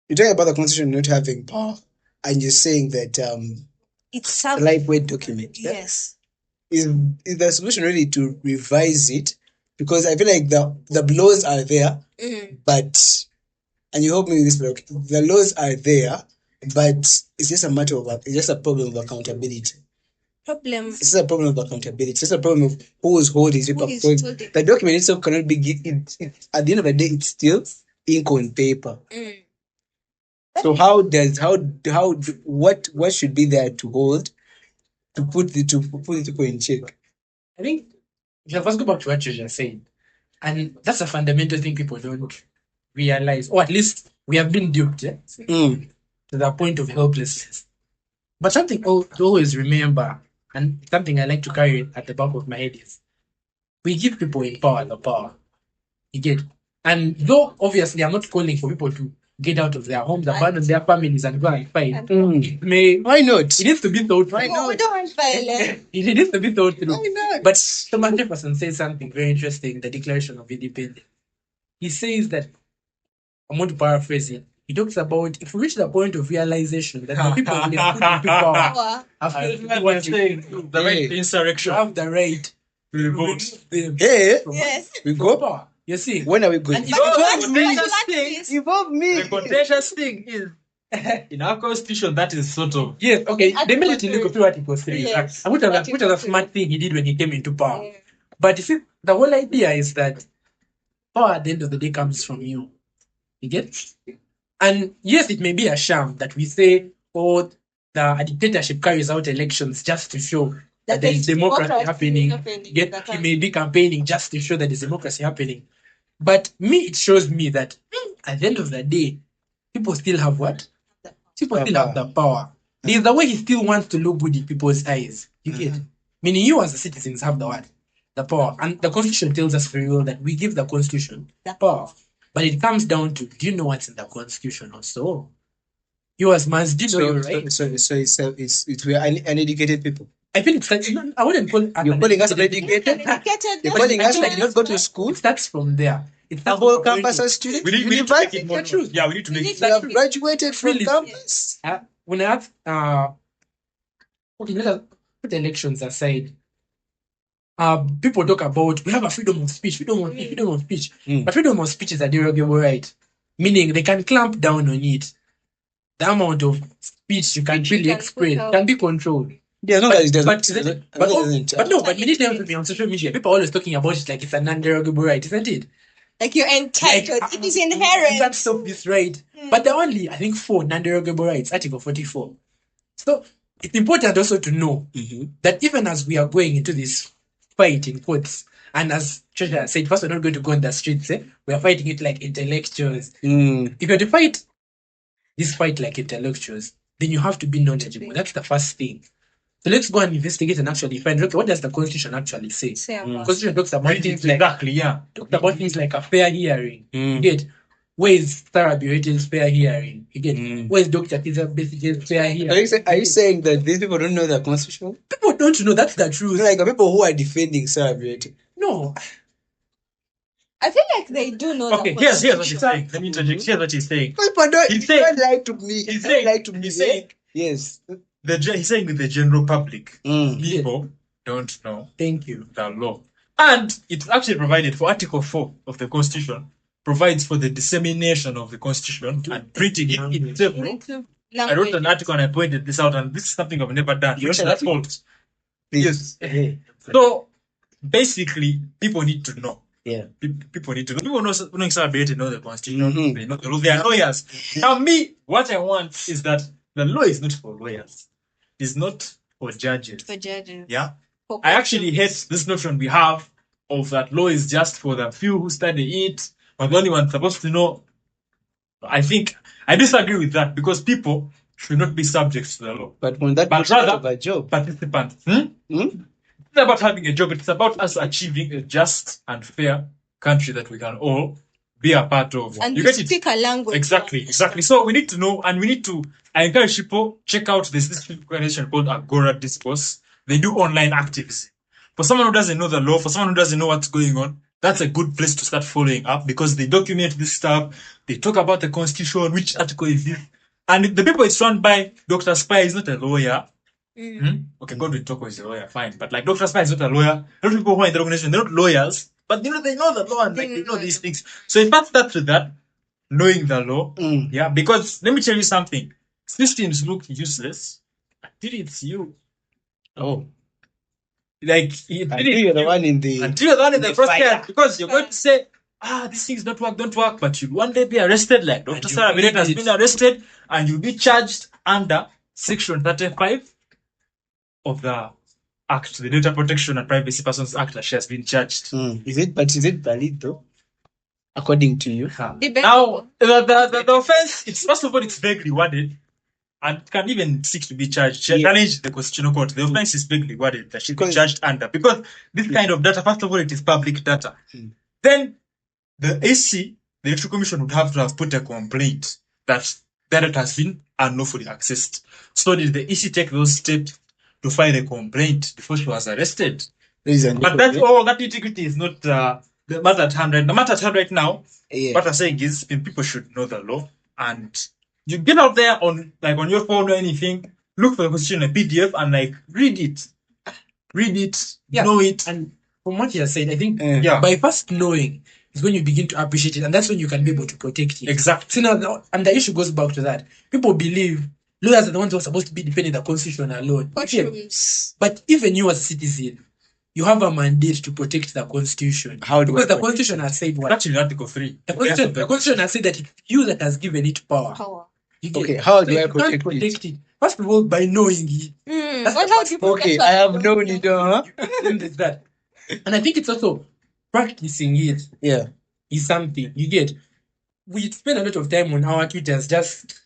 you're talking about the constitution not having power, and you're saying that It's a lightweight document. Yes. Is the solution really to revise it? Because I feel like the laws are there, but, and you help me with this, block, the laws are there, but it's just a matter of it's just a problem of accountability. It's just a problem of accountability. It's just a problem of who is holding paper. The document itself cannot be at the end of the day, it's still ink on paper. So what should be there to hold to put it in check? I think we shall first go back to what you just said. And that's a fundamental thing people don't realize, or at least we have been duped to the point of helplessness. But something to always remember, and something I like to carry at the back of my head, is we give people in power the power. You get? And though obviously I'm not calling for people to get out of their homes, abandon their families, and go and fight. Why not? It needs to be thought through. We don't want violence. It needs to be thought through. Why not? But Thomas Jefferson says something very interesting in the Declaration of Independence. He says that, I'm going to paraphrase it. He talks about if we reach the point of realization that the people we have put into power have failed to do what you do, The right insurrection. have the right To revolt. Hey, Yes. we go. power. You see? When are we going? And Involve me. The contentious thing is, in our constitution, that is sort of Yes, okay. The military look at Article 3. Yes. Which was a smart thing he did when he came into power. But you see, the whole idea is that power at the end of the day comes from you. You get? And yes, it may be a sham that we say, a dictatorship carries out elections just to show that there is democracy happening. Yet he may be campaigning just to show that there's democracy happening. But it shows me that at the end of the day, people still have what? People still have the power. There's the way he still wants to look good in people's eyes. You get? Meaning you as the citizens have the what? The power. And the Constitution tells us very well that we give the Constitution the power. But it comes down to, do you know what's in the Constitution also? You as man, do you know your right? So we are uneducated people. I feel it's like, I wouldn't call it. You're calling us uneducated? You're calling us like you not go to school? It starts from there. The whole campus as students? we need to make it more true. Yeah, we need to make it. We have graduated from Really? campus. When I ask, okay, let us put elections aside. People talk about we have a freedom of speech, freedom of speech. But freedom of speech is a derogable right, meaning they can clamp down on it. The amount of speech you can really express can be controlled. Yeah, no, that it doesn't. But many times on social media, people are always talking about it like it's a non-derogable right, isn't it? Like you're entitled. It is inherent. You can't stop this right. But there are only, I think, 4 non-derogable rights, Article 44. So it's important also to know that even as we are going into this fight in courts, and as Treasurer said, first we're not going to go on the streets, we are fighting it like intellectuals. If you're to fight this fight like intellectuals, then you have to be knowledgeable. That's the first thing. So let's go and investigate and actually find, okay, what does the Constitution actually say? Say The about Constitution talks about things like Exactly, yeah. a fair hearing. You get, where is Sarah Burete's fair hearing? You get, where is Dr. Kizza Besigye's fair hearing? Are you saying that these people don't know the Constitution? People don't know, that's the truth. Like the people who are defending Sarah Bureti. No. I feel like they do know Okay, the here's what he's Constitution. saying. Let me interject. Here's what he's saying. People don't, He's saying- don't lie to me. he's Don't saying- lie to me. he's saying- Yes. He's saying with the general public, Mm. people don't know Thank you. the law. And it's actually provided for Article 4 of the Constitution, provides for the dissemination of the Constitution and printing it in several. Into I wrote an language. article and I pointed this out, and this is something I've never done. You Which wrote is an at fault. Please. So basically, people need to know. Yeah. People need to know. People knowing Sarah Bureti know the Constitution. Mhm. They know the law. They are lawyers. Now, me, what I want is that the law is not for lawyers. It's not for judges. for judges. Yeah. For I actually hate this notion we have of that law is just for the few who study it, but the only one supposed to know. I think I disagree with that because people should not be subject to the law. But when that But is part rather- of a job. Participants. Hmm? It's not about having a job, it's about us achieving a just and fair country that we can all be a part of. And You to get it? speak a language. Exactly. So we need to know, and we need to. I encourage people check out this organization called Agora Discourse. They do online activism. For someone who doesn't know the law, for someone who doesn't know what's going on, that's a good place to start following up because they document this stuff. They talk about the Constitution, which article is this, and the people it's run by. Dr. Spy is not a lawyer. Okay, Godwin Toko is a lawyer, fine, but like Dr. Spy is not a lawyer. A lot of people who are in the organization, they're not lawyers, but they know the law and like they know these things. So it starts with that, knowing the law. Yeah, because let me tell you something. Systems look useless until it's you. Oh. Like Until you're the one in the until you're the one in the the process, fire. because you're going to say, these things don't work, but you'll one day be arrested, like Dr. And Sarah you Bureti has need been arrested, and you'll be charged under Section 35 of the Act, the Data Protection and Privacy Persons Act, that she has been charged. Is it valid though? According to you? Now, the offense, it's first of all, it's vaguely worded, and can even seek to be charged. She Yeah. challenged the Constitutional Court. The offense is vaguely worded that she be Because- charged under, because this kind of data, first of all, it is public data. Then the AC, the Electoral Commission, would have to have put a complaint that data has been unlawfully accessed. So did the EC take those steps to file a complaint before she was arrested? But that's all. That integrity is not the matter at hand. Right? The matter at hand right now, Yeah. what I'm saying is, people should know the law, and you get out there on your phone or anything, look for the Constitution, a PDF, and like read it, Yeah. know it. And from what you have said, I think Yeah. by first knowing is when you begin to appreciate it, and that's when you can be able to protect it. Exactly. See now, and the issue goes back to that. People believe lawyers are the ones who are supposed to be defending the Constitution alone. Okay. Courtrooms. But even you as a citizen, you have a mandate to protect the Constitution. How do because I the protect Constitution has said what? Actually, Article 3. The Constitution has said that it's you that has given it power. Power. You get Okay, it? how So do you I can't protect it? First of all, by knowing it. That's Well, the how first do you protect Okay, that? I have known it, Then there's that. And I think it's also practicing it Yeah. is something. You get, we spend a lot of time on our Twitters just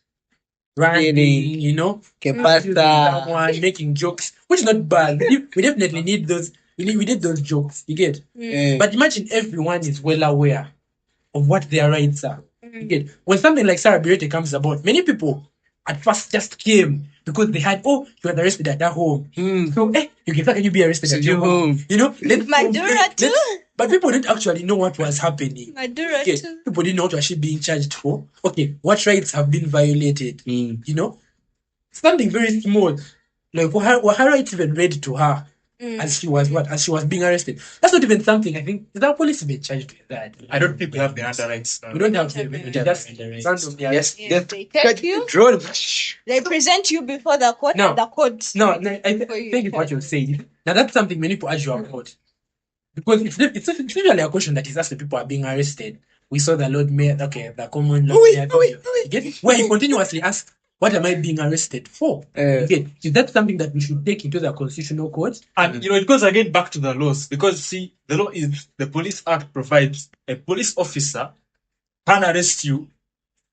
ranting, Really? you know, Que accusing pasa? someone, making jokes, which is not bad. We definitely need those. We need those jokes. You get, Eh, but imagine everyone is well aware of what their rights are. You get, when something like Sarah Bureti comes about, many people at first just came because they had, oh, you were arrested at that home. So, you can you be arrested So at your you home? home. You know, Madura too. but people didn't actually know what was happening. Madura Okay, too. people didn't know what was she being charged for. Okay, what rights have been violated? You know, something very small, like were her rights even read to her as she was being arrested? That's not even something. I think is our police been charged with that. I don't think we have the under rights. We don't have to. Don't have Just the rights. randomly Yes. Yes, Just they take you. Draw. They present you before the court. No. And the court. No, I For you. think it's what you're saying. Now that's something many people argue about. Because it's usually a question that is asked when people are being arrested. We saw the Lord Mayor, okay, the common Lord Mayor video, you get? Where he continuously asks, what am I being arrested for? You get? Is that something that we should take into the Constitutional Court? And it goes again back to the laws, because see, the law is the Police Act provides a police officer can arrest you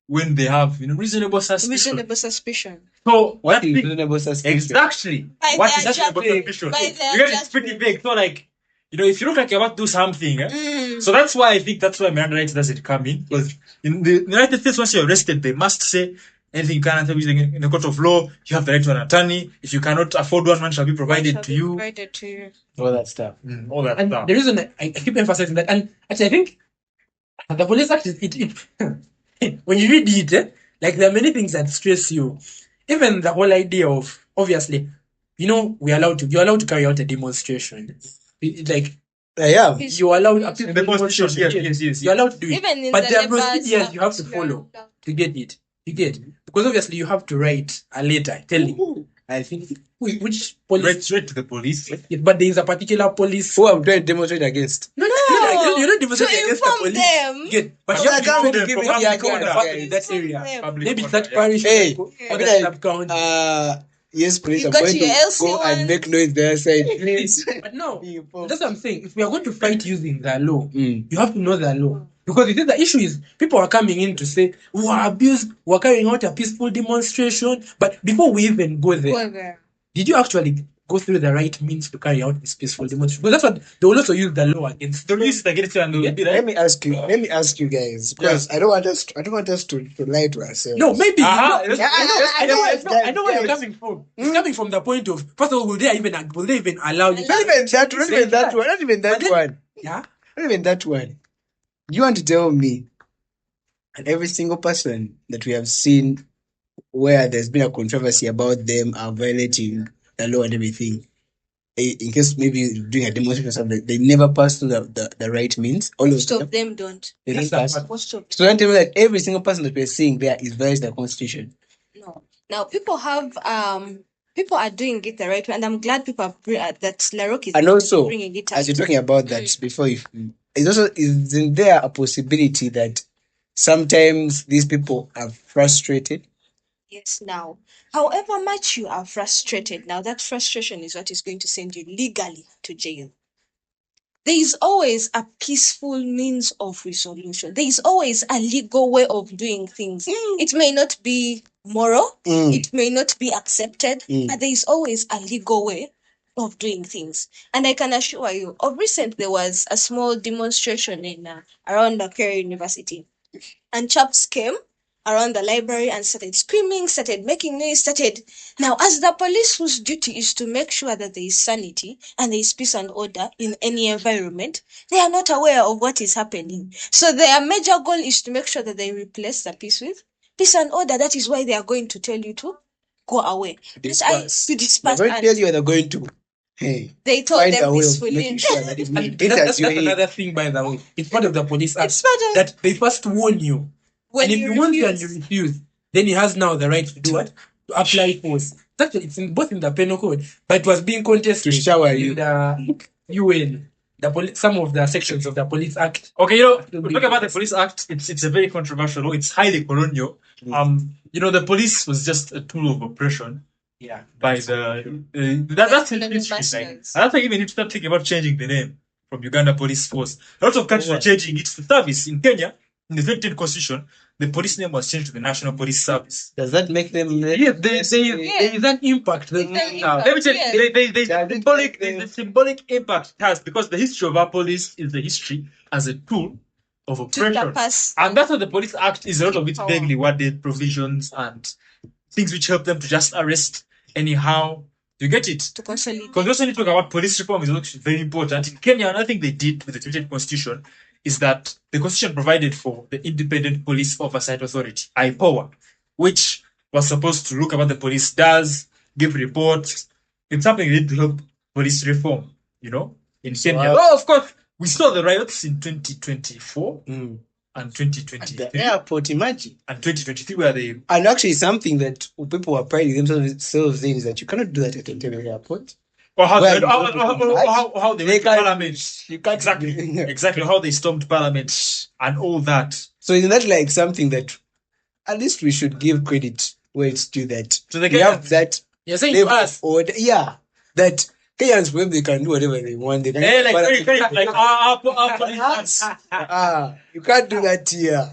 when they have reasonable suspicion. Reasonable suspicion. So What that is thing- reasonable suspicion? exactly By what their is reasonable judgment. suspicion? By their You get it's pretty judgment. vague. So like if you look like you're about to do something, Mm. so that's why I think that's why Miranda rights doesn't come in, because in the United States, once you're arrested, they must say anything you cannot tell in the court of law. You have the right to an attorney. If you cannot afford one shall be provided Shall to be you. provided to you. All that stuff. All that And stuff. the reason I keep emphasizing that, and actually I think the Police Act is when you read it, like there are many things that stress you. Even the whole idea of, obviously, you're allowed to carry out a demonstration. Like I am. you're allowed a In the Constitution, yes. you're allowed to do it. Even in But the there are Labour's procedures you have to Act, follow yeah. to get it. You get, because obviously you have to write a letter telling, I think, which police. Straight to the police. But there is a particular police. Who I'm trying to demonstrate against. No, you're not demonstrating To against the inform police. them. You get, but But you I have to can't inform give them it from the the account, department in guys. that area. Public Maybe it's order, that yeah. parish Hey, or I the mean, sub-county. yes, police, You I'm got going your to LC go and one. make noise there side, please. But no, Be informed. that's what I'm saying. If we are going to fight using the law, Mm. you have to know the law. Because you see, the issue is people are coming in to say, we were abused, we're carrying out a peaceful demonstration. But before we even go there, Go there. did you actually go through the right means to carry out this peaceful demonstration? Because that's what they will also use the law against. The police against you and they'll be Let like, me ask you guys, because I don't want us to lie to ourselves. No, maybe. Uh-huh. I know where you're Guys. coming from. It's coming from the point of, first of all, will they even allow you? Not even that, not even that one, not even that But then- one. Yeah. Not even that one. You want to tell me that every single person that we have seen where there's been a controversy about them are violating the law and everything, in case maybe doing a demonstration or something, they never pass through the right means? All Most of of them don't. they don't That's pass. that Most of them. So don't tell me that every single person that we're seeing there is violating the constitution. No. Now people are doing it the right way, and I'm glad people are that Larok is And also, bringing it as you're out. talking about that before, isn't there a possibility that sometimes these people are frustrated? Yes, now, however much you are frustrated, now that frustration is what is going to send you legally to jail. There is always a peaceful means of resolution. There is always a legal way of doing things. It may not be moral, it may not be accepted, but there is always a legal way of doing things. And I can assure you, of recent, there was a small demonstration in around Makerere University. And chaps came around the library and started screaming, started making noise, Now, as the police whose duty is to make sure that there is sanity and there is peace and order in any environment, they are not aware of what is happening. So their major goal is to make sure that they replace the peace with peace and order. That is why they are going to tell you to go away. Disperse. To disperse. They're going to And tell you they're going to. Hey, they told find them a way of peacefully. making sure that if And it that's enters your head. another thing, by the way. It's part of the police act It's part of- that they first warn you. When And if you you want to and refuse. you refuse, then he has now the right to do what? To apply force. Actually, it's both in the penal code, but it was being contested To shower in you. the UN, some of the sections of the police act. okay, we talk about the police act. It's a very controversial law. It's highly colonial. The police was just a tool of oppression Yeah. by that's in Colonial history. Like, bastards. I don't think even need to start thinking about changing the name from Uganda Police Force. A lot of countries are changing it to service. In Kenya, in the 2010 constitution, the police name was changed to the National Police Service. Does that make them? Yes, there is an impact. An Let impact, me tell you, yes. the symbolic impact it has, because the history of our police is the history as a tool of oppression. pass- And that's what the Police Act is, a lot of it Power. vaguely worded provisions and things which help them to just arrest anyhow. You get it? To consolidate. Because we also need to talk about police reform is also very important. In Kenya, another thing they did with the 2010 constitution is that the constitution provided for the Independent Police Oversight Authority, IPOA, which was supposed to look at what the police does, give reports. It's something they did to help police reform, in Kenya. Oh, of course, we saw the riots in 2024 and At 2023 the airport, imagine. and 2023 where they And actually, something that people are priding themselves in is that you cannot do that at Entebbe Airport. or how Well, they, how they went to can't- parliament. You can't Exactly how they stormed parliament and all that. So isn't that like something that at least we should give credit where it's due, that To the we have Kenyans. that You're saying level to of us. order. Yeah, that Kenyans, when they can do whatever they want, they can. Like our police acts. You can't do that here.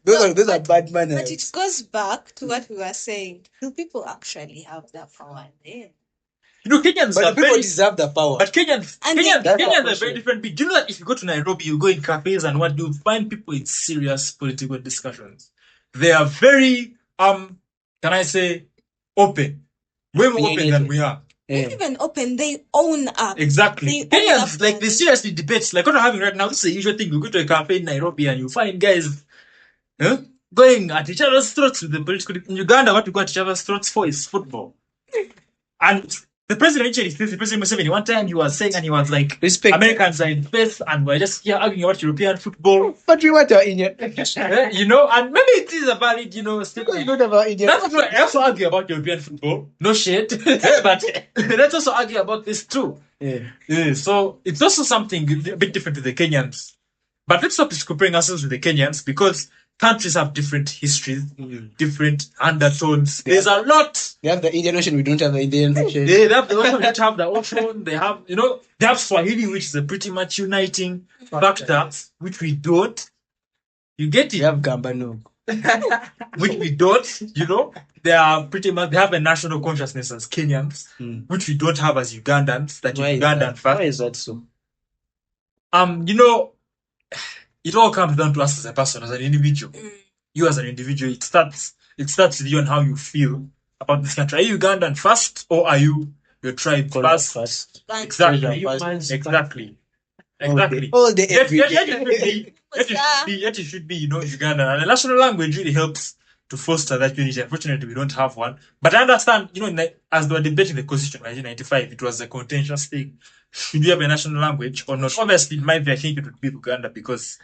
Those are bad manners. But it goes back to what we were saying. Do people actually have that power then? Kenyans But are people very. deserve the power. But Kenyans And are very different. Do you know that if you go to Nairobi, you go in cafes and what you find people in serious political discussions. They are very can I say open, way more open than we are. Not even open, they own up. Exactly. They own Kenyans, up. like, they seriously debates, like what we're having right now. This is the usual thing. You go to a cafe in Nairobi and you find guys going at each other's throats with the political. In Uganda, what you go at each other's throats for is football. And the president, the President Museveni, one time he was saying, and he was like, Respect. Americans are in space, and we're just here arguing about European football. But we want our Indian. And maybe it is a valid, statement. We don't have our Indian. Let's also argue about European football. No shit. But let's also argue about this too. Yeah. So it's also something a bit different with the Kenyans. But let's stop comparing ourselves with the Kenyans because countries have different histories, different undertones. Yeah. There's a lot. They have the Indian Ocean, we don't have the Indian Ocean. They have the ocean, they don't have the ocean. They have, they have Swahili, which is a pretty much uniting factor, which we don't. You get We it? have Gambano. Which we don't, they are pretty much, they have a national consciousness as Kenyans, which we don't have as Ugandans, that Why is Ugandan that? fact. Why is that so? It all comes down to us as a person, as an individual. You as an individual, it starts with you and how you feel about this country. Are you Ugandan first or are you your tribe first? Exactly. Exactly. All day, every day. Yet it should be, Ugandan. And the national language really helps to foster that unity. Unfortunately, we don't have one. But I understand, as they were debating the Constitution in 1995, it was a contentious thing. Should we have a national language or not? Obviously, in my view, I think it would be Uganda because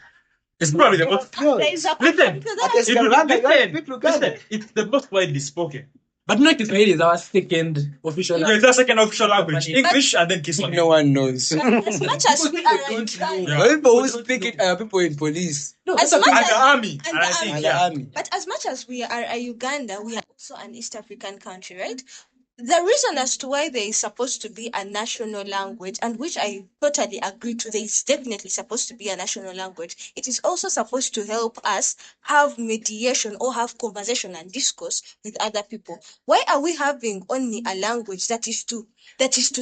it's probably the most. There is a Listen, to that. listen, it's the most widely spoken. But not Kiswahili is our second official language. It's the second official language. English and then Kiswahili. No one knows. As much as we are don't Uganda, know. The people who speak it are people in police No, As that's much okay. And the army. And And I the think, and yeah. the army. but as much as we are a Uganda, we are also an East African country, right? The reason as to why there is supposed to be a national language, and which I totally agree to, there is definitely supposed to be a national language. It is also supposed to help us have mediation or have conversation and discourse with other people. Why are we having only a language that is to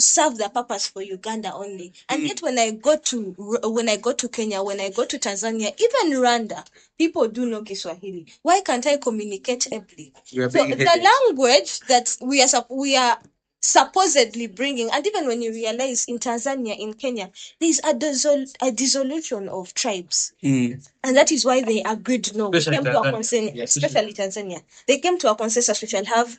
serve the purpose for Uganda only? And yet when I go to Kenya, when I go to Tanzania, even Rwanda, people do know Kiswahili. Why can't I communicate ably? We are So being the hated. language that we are supposedly bringing, and even when you realize in Tanzania, in Kenya, there's a dissolution of tribes. Mm. And that is why they agreed, no, we Especially came to a Tanzania. consensus, Yes. especially Tanzania. They came to a consensus we shall have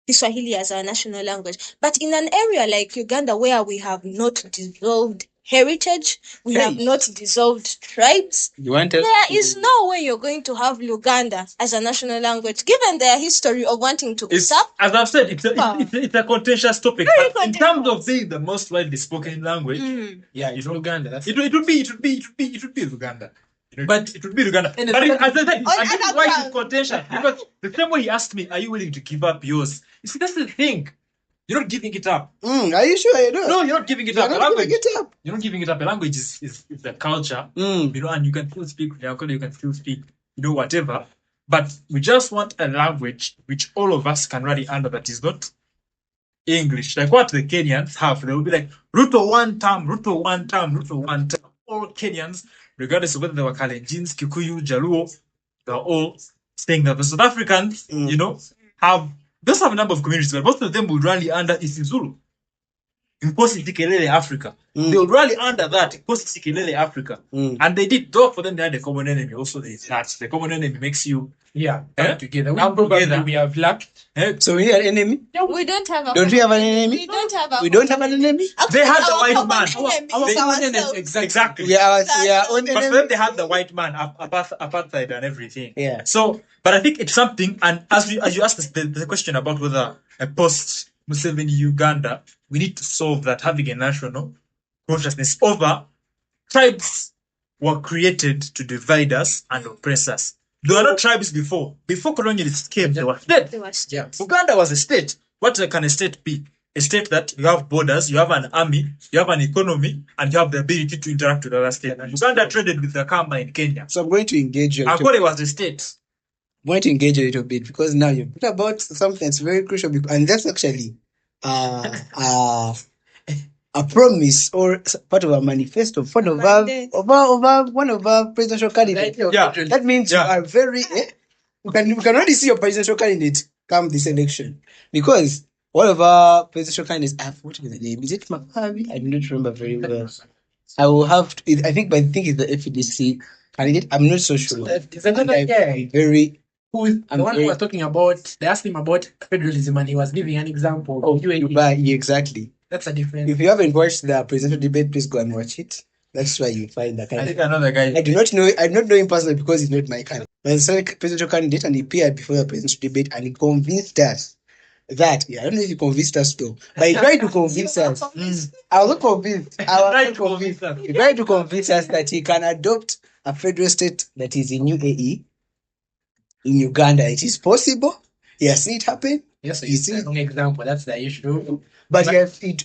Kiswahili as our national language. But in an area like Uganda, where we have not dissolved heritage, we have Hey. not dissolved tribes, You want us there to- is no way you're going to have Luganda as a national language, given their history of wanting to It's, usurp. as I've said, it's a contentious topic. Very But in terms of being the most widely spoken language, Yeah, it's Uganda. That's it would be Uganda. But- it would be Uganda. And But it's- as I said, and this other is why it's ground. contentious. Because the same way he asked me, are you willing to give up yours? You see, that's the thing. You're not giving it up. Are you sure you know? No, you're not giving it You're up. A not giving language, it up. you're not giving it up. A language is the culture, and you can still speak Nyankole, you can still speak, whatever. But we just want a language which all of us can rally under that is not English. Like what the Kenyans have. They will be like, Ruto one term, Ruto one term, Ruto one term. All Kenyans, regardless of whether they were Kalenjins, Kikuyu, Jaluo, they're all saying that. The South Africans, just have a number of communities, but most of them will rally under isiZulu. Nkosi Sikelele Africa. They will rally under that, Nkosi Sikelele Africa. And they did, though for them they had a common enemy. Also, the common enemy makes you come together. Come Probably together. we have lacked. So we need an enemy? We don't have a Don't we have an enemy? We don't have a We don't have an enemy? Actually, They had the our white common man. enemy Our is common enemy, ourselves. exactly. We are own But for them, enemy? they had the white man, apartheid and everything. Yeah. So, but I think it's something, and as you asked the question about whether a post-Museveni Uganda, we need to solve that, having a national consciousness over tribes were created to divide us and oppress us. There were not tribes before. Before colonialists came, they were states. They were Yeah. Uganda was a state. What can a state be? A state that you have borders, you have an army, you have an economy, and you have the ability to interact with other states. Uganda traded with the Kamba in Kenya. So I'm going to engage you. Ankole was a state. want to engage a little bit because now you put about something that's very crucial, and that's actually a promise or part of a manifesto of one of our presidential candidates. Yeah. That means you are very. We can already see your presidential candidate come this election because one of our presidential candidates. What is the name? Is it Makabi? I do not remember very well. I will have to. I think it's the FDC candidate. I'm not so sure. There's another guy Very. who was talking about. They asked him about federalism, and he was giving an example. Oh, UAE. Exactly. That's a difference. If you haven't watched the presidential debate, please go and watch it. That's why you find that. I think another guy. I do not know him personally because he's not my candidate. But he's a presidential candidate, and he appeared before the presidential debate, and he convinced us that. I don't know if he convinced us though, but he tried to convince us. I was not convinced. He tried to convince us that he can adopt a federal state that is in UAE, in Uganda. It is possible. He has seen it happen. Yes, so you see an example. That's the issue. But he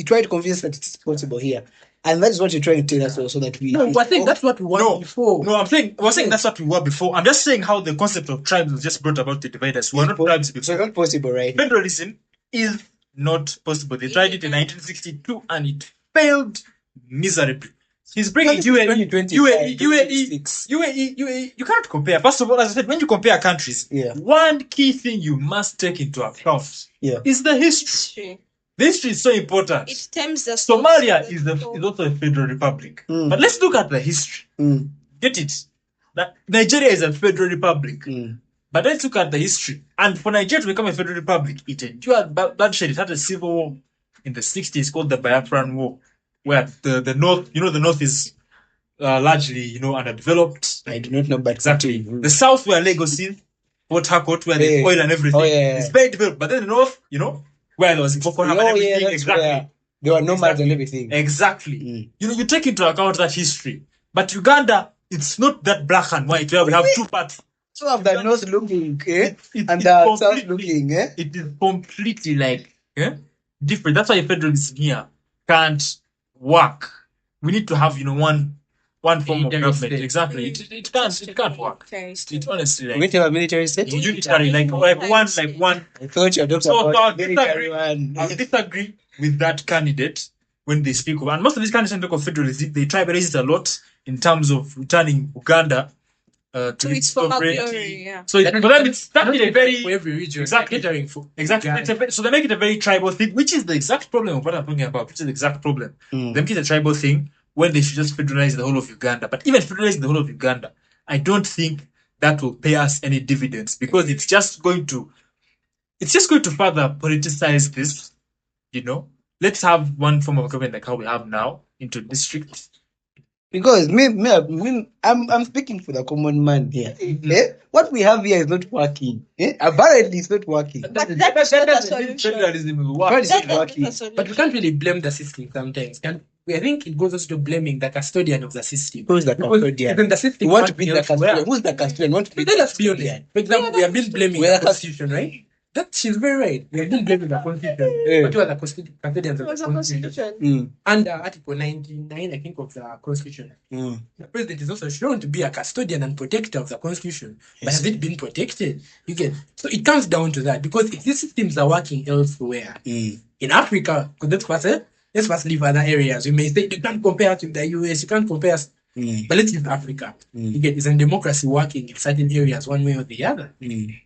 tried to convince us that it's possible here. And that's what you're trying to tell us also that we. No, I think that's what we were before. No, we're saying that's what we were before. I'm just saying how the concept of tribes was just brought about to divide us. We're not tribes before. So it's not possible, right? Federalism is not possible. They tried it in 1962 and it failed miserably. He's bringing UAE. You cannot compare. First of all, as I said, when you compare countries, one key thing you must take into account is the history. The history is so important. It stems the Somalia is also a federal republic. But let's look at the history. Get it? That Nigeria is a federal republic. But let's look at the history. And for Nigeria to become a federal republic, it endured bloodshed. It had a civil war in the 60s called the Biafran War, where the North, the North is largely, underdeveloped. I do not know, but exactly. The South where Lagos is, Port Harcourt, where there's oil and everything. It's very developed. But then the North, where there was Boko Haram and everything. Exactly. There were nomads and everything. Exactly. You take into account that history. But Uganda, it's not that black and white where we have two parts. So of the North looking, and the South looking, It is completely different. That's why federalism here can't work. We need to have, one form of government. Exactly. It can't work. It honestly we need to have a military state. Unitary, like one. I thought you talking about military one. I disagree with that candidate when they speak of, and most of these candidates talk of federalism. They try to raise it a lot in terms of returning Uganda to its sovereignty. So for them, it's started a very for every region. Exactly. So they make it a very tribal thing, which is the exact problem of what I'm talking about. Which is the exact problem. They make it a tribal thing when they should just federalize the whole of Uganda. But even federalizing the whole of Uganda, I don't think that will pay us any dividends because it's just going to further politicize this. Let's have one form of government like how we have now into districts. Because I'm speaking for the common man here. What we have here is not working. Apparently, it's not working. But that's not a solution. Federalism will work. But it's not working. But we can't really blame the system sometimes. I think it goes also to blaming the custodian of the system. Who's the custodian? Then the system You want to be the custodian? Who's the custodian? Want to be Let's be honest. For example, we have been blaming the constitution, right? That she's very right. We have been blaming the constitution. But you are the custodians of the constitution. Under Article 99, I think, of the constitution, the president is also shown to be a custodian and protector of the constitution. But has it been protected? So it comes down to that because if these systems are working elsewhere, in Africa, because let's first leave other areas. You may say you can't compare us with the US, you can't compare us. But let's use Africa. Is a democracy working in certain areas one way or the other?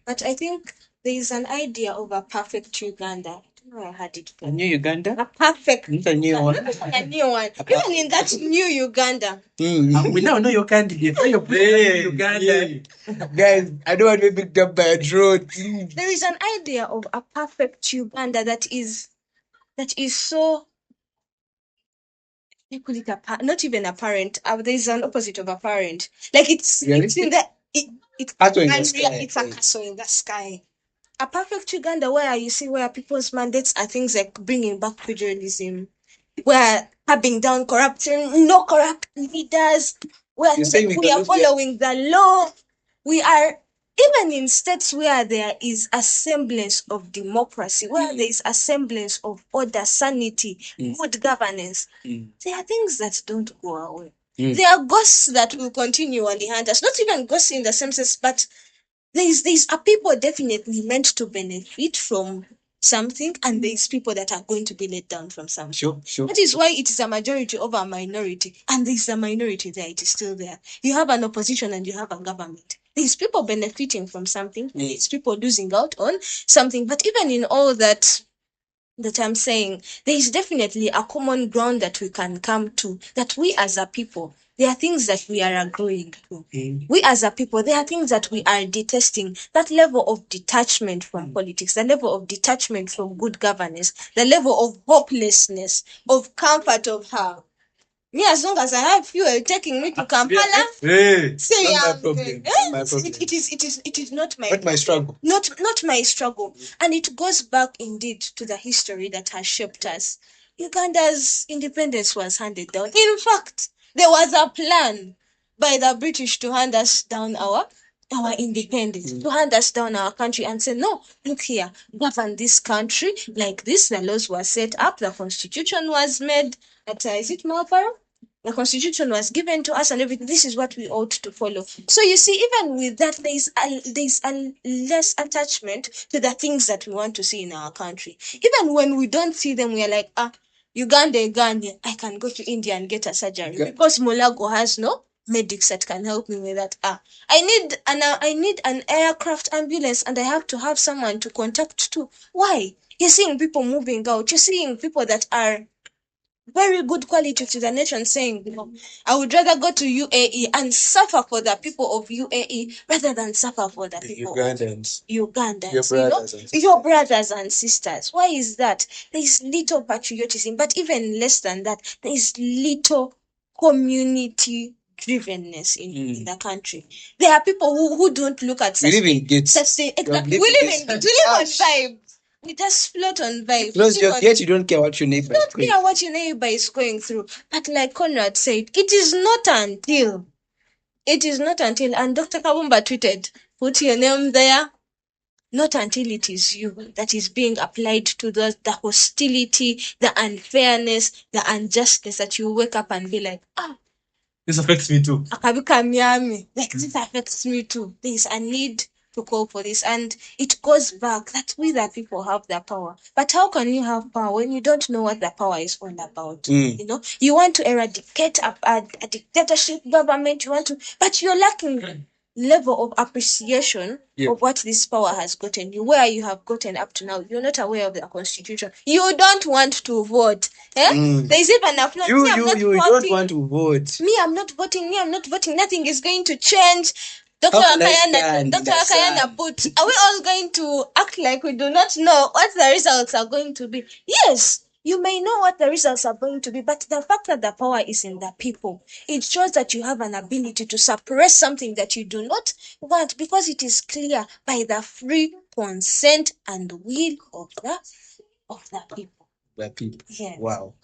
But I think there is an idea of a perfect Uganda. I don't know where I had it from. A new Uganda? A perfect. Not a new one. A new one. Even in that new Uganda. We now know your candidate. You're playing Uganda. Guys, I don't want to be picked up by a drone. There is an idea of a perfect Uganda that is so. I call it not even apparent. There's an opposite of apparent. Like it's in the it's a castle in the sky. A perfect Uganda where people's mandates are things like bringing back federalism, where having down corruption, no corrupt leaders, where we are following the law. We are even in states where there is a semblance of democracy, where there is a semblance of order, sanity, good governance. There are things that don't go away. There are ghosts that will continually hunt us. Not even ghosts in the same sense, but These are people definitely meant to benefit from something, and there's people that are going to be let down from something. Sure. That is why it is a majority over a minority, and there's a minority there. It is still there. You have an opposition and you have a government. There's people benefiting from something. There's people losing out on something. But even in all that I'm saying, there is definitely a common ground that we can come to, that we as a people, there are things that we are agreeing to. We as a people, there are things that we are detesting. That level of detachment from politics, the level of detachment from good governance, the level of hopelessness, of comfort of how. Me, as long as I have fuel taking me to Kampala, say Not my I'm problem. good. Not my problem. It is not my Not my struggle. Not my struggle. And it goes back indeed to the history that has shaped us. Uganda's independence was handed down. In fact, there was a plan by the British to hand us down our independence, to hand us down our country and say, no, look here, govern this country like this. The laws were set up, the constitution was made at, is it Malparo? The constitution was given to us and everything. This is what we ought to follow. So you see, even with that, there's a less attachment to the things that we want to see in our country. Even when we don't see them, we are like, Uganda, I can go to India and get a surgery because Molago has no medics that can help me with that. I need an aircraft ambulance and I have to have someone to contact to. Why? You're seeing people moving out. You're seeing people that are very good quality to the nation saying, I would rather go to UAE and suffer for the people of UAE rather than suffer for the people Ugandans. of Ugandans. Your brothers and sisters. Your brothers and sisters. Why is that? There is little patriotism, but even less than that, there is little community drivenness in the country. There are people who don't look at We live in gates. we live on vibe. We just float on vibe. Close your gate, you don't care what your neighbor is going. Care what your neighbor is going through. But like Conrad said, it is not until, and Dr. Kabumba tweeted, put your name there, not until it is you that is being applied to the hostility, the unfairness, the injustice that you wake up and be like, This affects me too. Like this affects me too. There is a need to call for this, and it goes back that we the people have the power. But how can you have power when you don't know what the power is all about? You know, you want to eradicate a dictatorship government. But you're lacking level of appreciation of what this power has gotten you, where you have gotten up to now. You're not aware of the constitution. You don't want to vote. There's even a flaw. You don't want to vote. I'm not voting. Nothing is going to change. Dr. Akayana put, are we all going to act like we do not know what the results are going to be? Yes, you may know what the results are going to be, but the fact that the power is in the people, it shows that you have an ability to suppress something that you do not want, because it is clear by the free consent and will of the people. The people. Yes. Wow.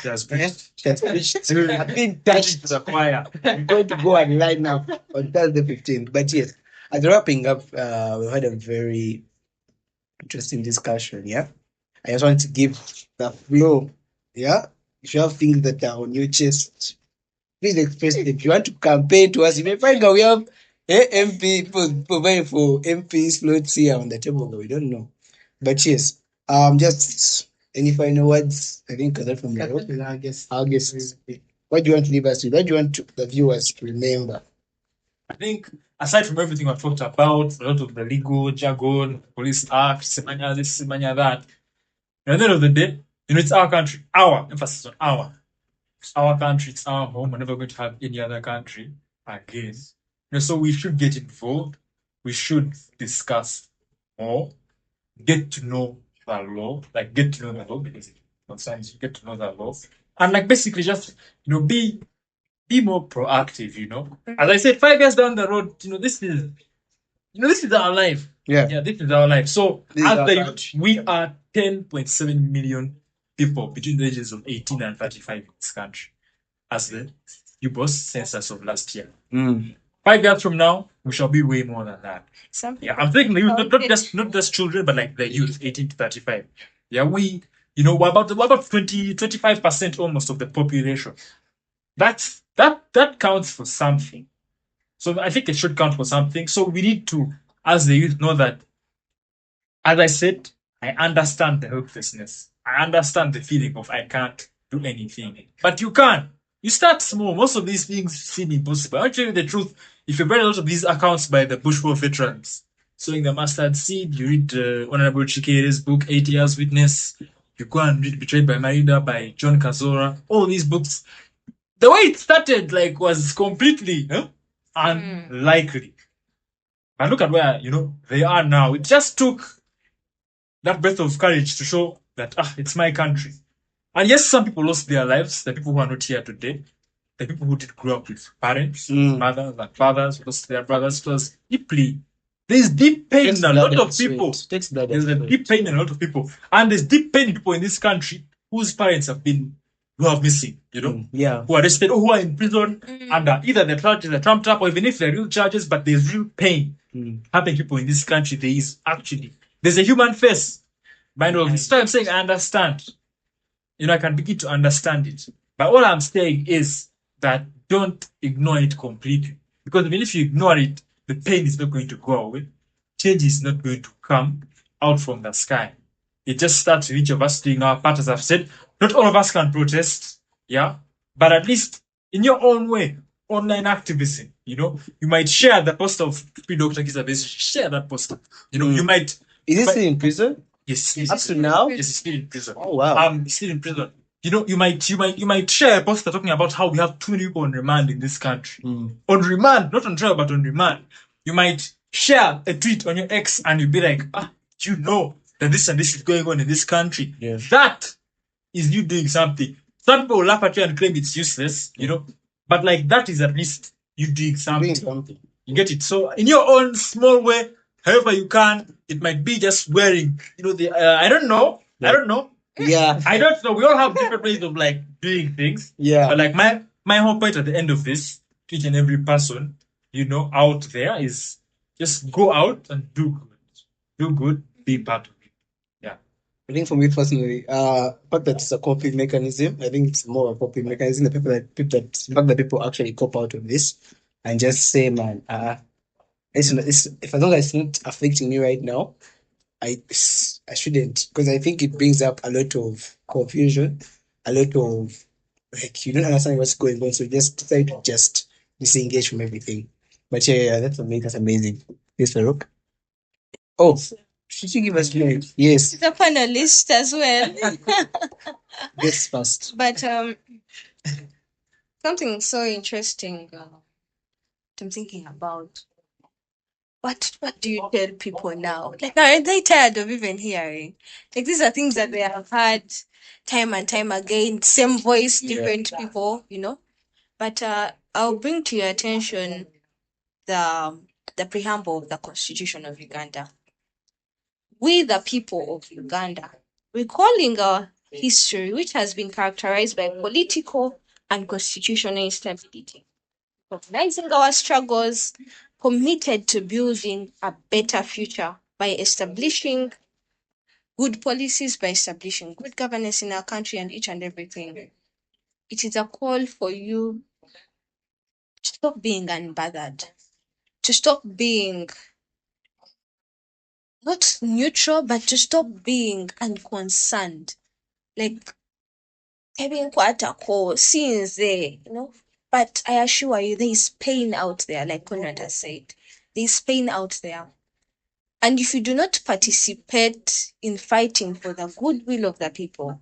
That's great. I've been touched to the choir. I'm going to go and line now on Thursday 15th. But yes, as wrapping up, we've had a very interesting discussion. Yeah, I just want to give the flow. Yeah, if you have things that are on your chest, please express it. If you want to campaign to us, you may find out we have MP providing for MPs floats here on the table, though we don't know. But yes, just any final words? I think that from our guests. What do you want to leave us with? What do you want the viewers to remember? I think aside from everything I've talked about, a lot of the legal jargon, police act, semanya this, semanya that, at the end of the day, it's our country. Our emphasis on our. It's our country, it's our home. We're never going to have any other country again. So we should get involved. We should discuss more. Get to know the law, because it concerns you. Get to know the law, and basically just be more proactive. As I said, 5 years down the road, this is our life. Yeah, this is our life. So as the youth, we are 10.7 million people between the ages of 18 and 35 in this country, as the UBOS census of last year. 5 years from now, we shall be way more than that. I'm thinking the youth, not just children, but like the youth, 18 to 35. Yeah, we're about 25% almost of the population. That counts for something. So I think it should count for something. So we need to, as the youth, know that, as I said, I understand the hopelessness. I understand the feeling of I can't do anything. But you can. You start small. Most of these things seem impossible. I'll tell you the truth. If you read a lot of these accounts by the Bush War veterans, sowing the mustard seed, you read Honorable Chikere's book, 8 Years Witness, you go and read Betrayed by Marida by John Kazora, all these books. The way it started, like, was completely unlikely. And look at where, they are now. It just took that breath of courage to show that, it's my country. And yes, some people lost their lives, the people who are not here today, the people who did grow up with parents, mothers and fathers, lost their brothers. It was deeply, there's deep pain in a lot of people. There's a deep pain in a lot of people. And there's deep pain in people in this country whose parents who are missing, who are arrested or who are in prison under either the charges are trumped up or even if they're real charges, but there's real pain happening to people in this country. There's a human face. By the way, this time I'm saying I understand. I can begin to understand it. But all I'm saying is that don't ignore it completely. Because even if you ignore it, the pain is not going to go away. Change is not going to come out from the sky. It just starts with each of us doing our part, as I've said. Not all of us can protest, but at least in your own way, online activism, you might share the post of Free Dr. Kizabes, share that post. You might. Is he still in prison? Yes. Up to now? Yes, he's still in prison. Oh wow. He's still in prison. You might share a poster talking about how we have too many people on remand in this country. On remand, not on trial, but on remand. You might share a tweet on your ex and you'll be like, that this and this is going on in this country. Yes. That is you doing something. Some people will laugh at you and claim it's useless, but like that is at least you doing something. You get it? So in your own small way, however you can, it might be just wearing, I don't know. Yeah. I don't know. We all have different ways of like doing things. Yeah. But like my whole point at the end of this, to each and every person, out there is just go out and do good. Do good, be part of it. Yeah. I think for me personally, fact that it's a coping mechanism, I think it's more of a coping mechanism. The fact that people actually cop out of this and just say, man, if as long as it's not affecting me right now, I shouldn't, because I think it brings up a lot of confusion, a lot of like you don't understand what's going on, so just decide to just disengage from everything. But yeah, that's amazing. That's amazing. Yes, Farouk. Oh, should you give us name? Yes. He's a panelist as well. Yes, first. But something so interesting I'm thinking about. What do you tell people now? Like, are they tired of even hearing? Like, these are things that they have heard time and time again, same voice, different people, But I'll bring to your attention the preamble of the Constitution of Uganda. We, the people of Uganda, recalling our history, which has been characterized by political and constitutional instability, recognizing our struggles, committed to building a better future by establishing good policies, by establishing good governance in our country and each and everything. It is a call for you to stop being unbothered, to stop being not neutral, but to stop being unconcerned. Like, having quite a call, scenes there, But I assure you, there is pain out there, like Conrad has said. There is pain out there. And if you do not participate in fighting for the goodwill of the people,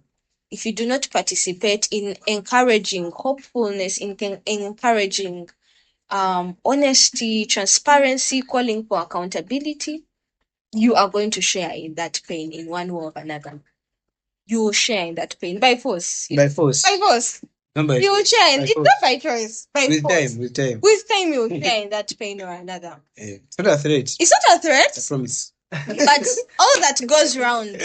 if you do not participate in encouraging hopefulness, in encouraging honesty, transparency, calling for accountability, you are going to share in that pain in one way or another. You will share in that pain by force. By force. By force. You will share in it's not by choice. By force. With time. With time, you will share in that pain or another. It's not a threat. It's not a threat. I promise. But all that goes round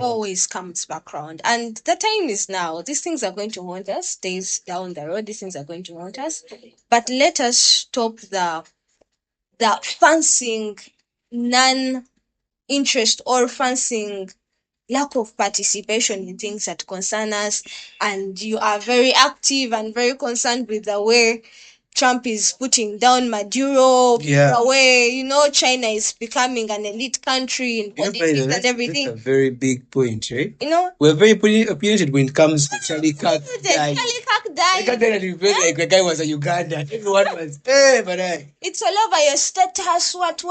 always comes back round. And the time is now. These things are going to haunt us. Days down the road, these things are going to haunt us. But let us stop the fancying non-interest or fancying lack of participation in things that concern us, and you are very active and very concerned with the way Trump is putting down Maduro Yeah. away. You know, China is becoming an elite country in politics and everything. That's a very big point, right? You know, We're very opinionated when it comes to Charlie Kirk dying. Charlie Kirk I died. can't tell you feel like the guy was a Uganda. Everyone was, hey, but It's all over your status. What?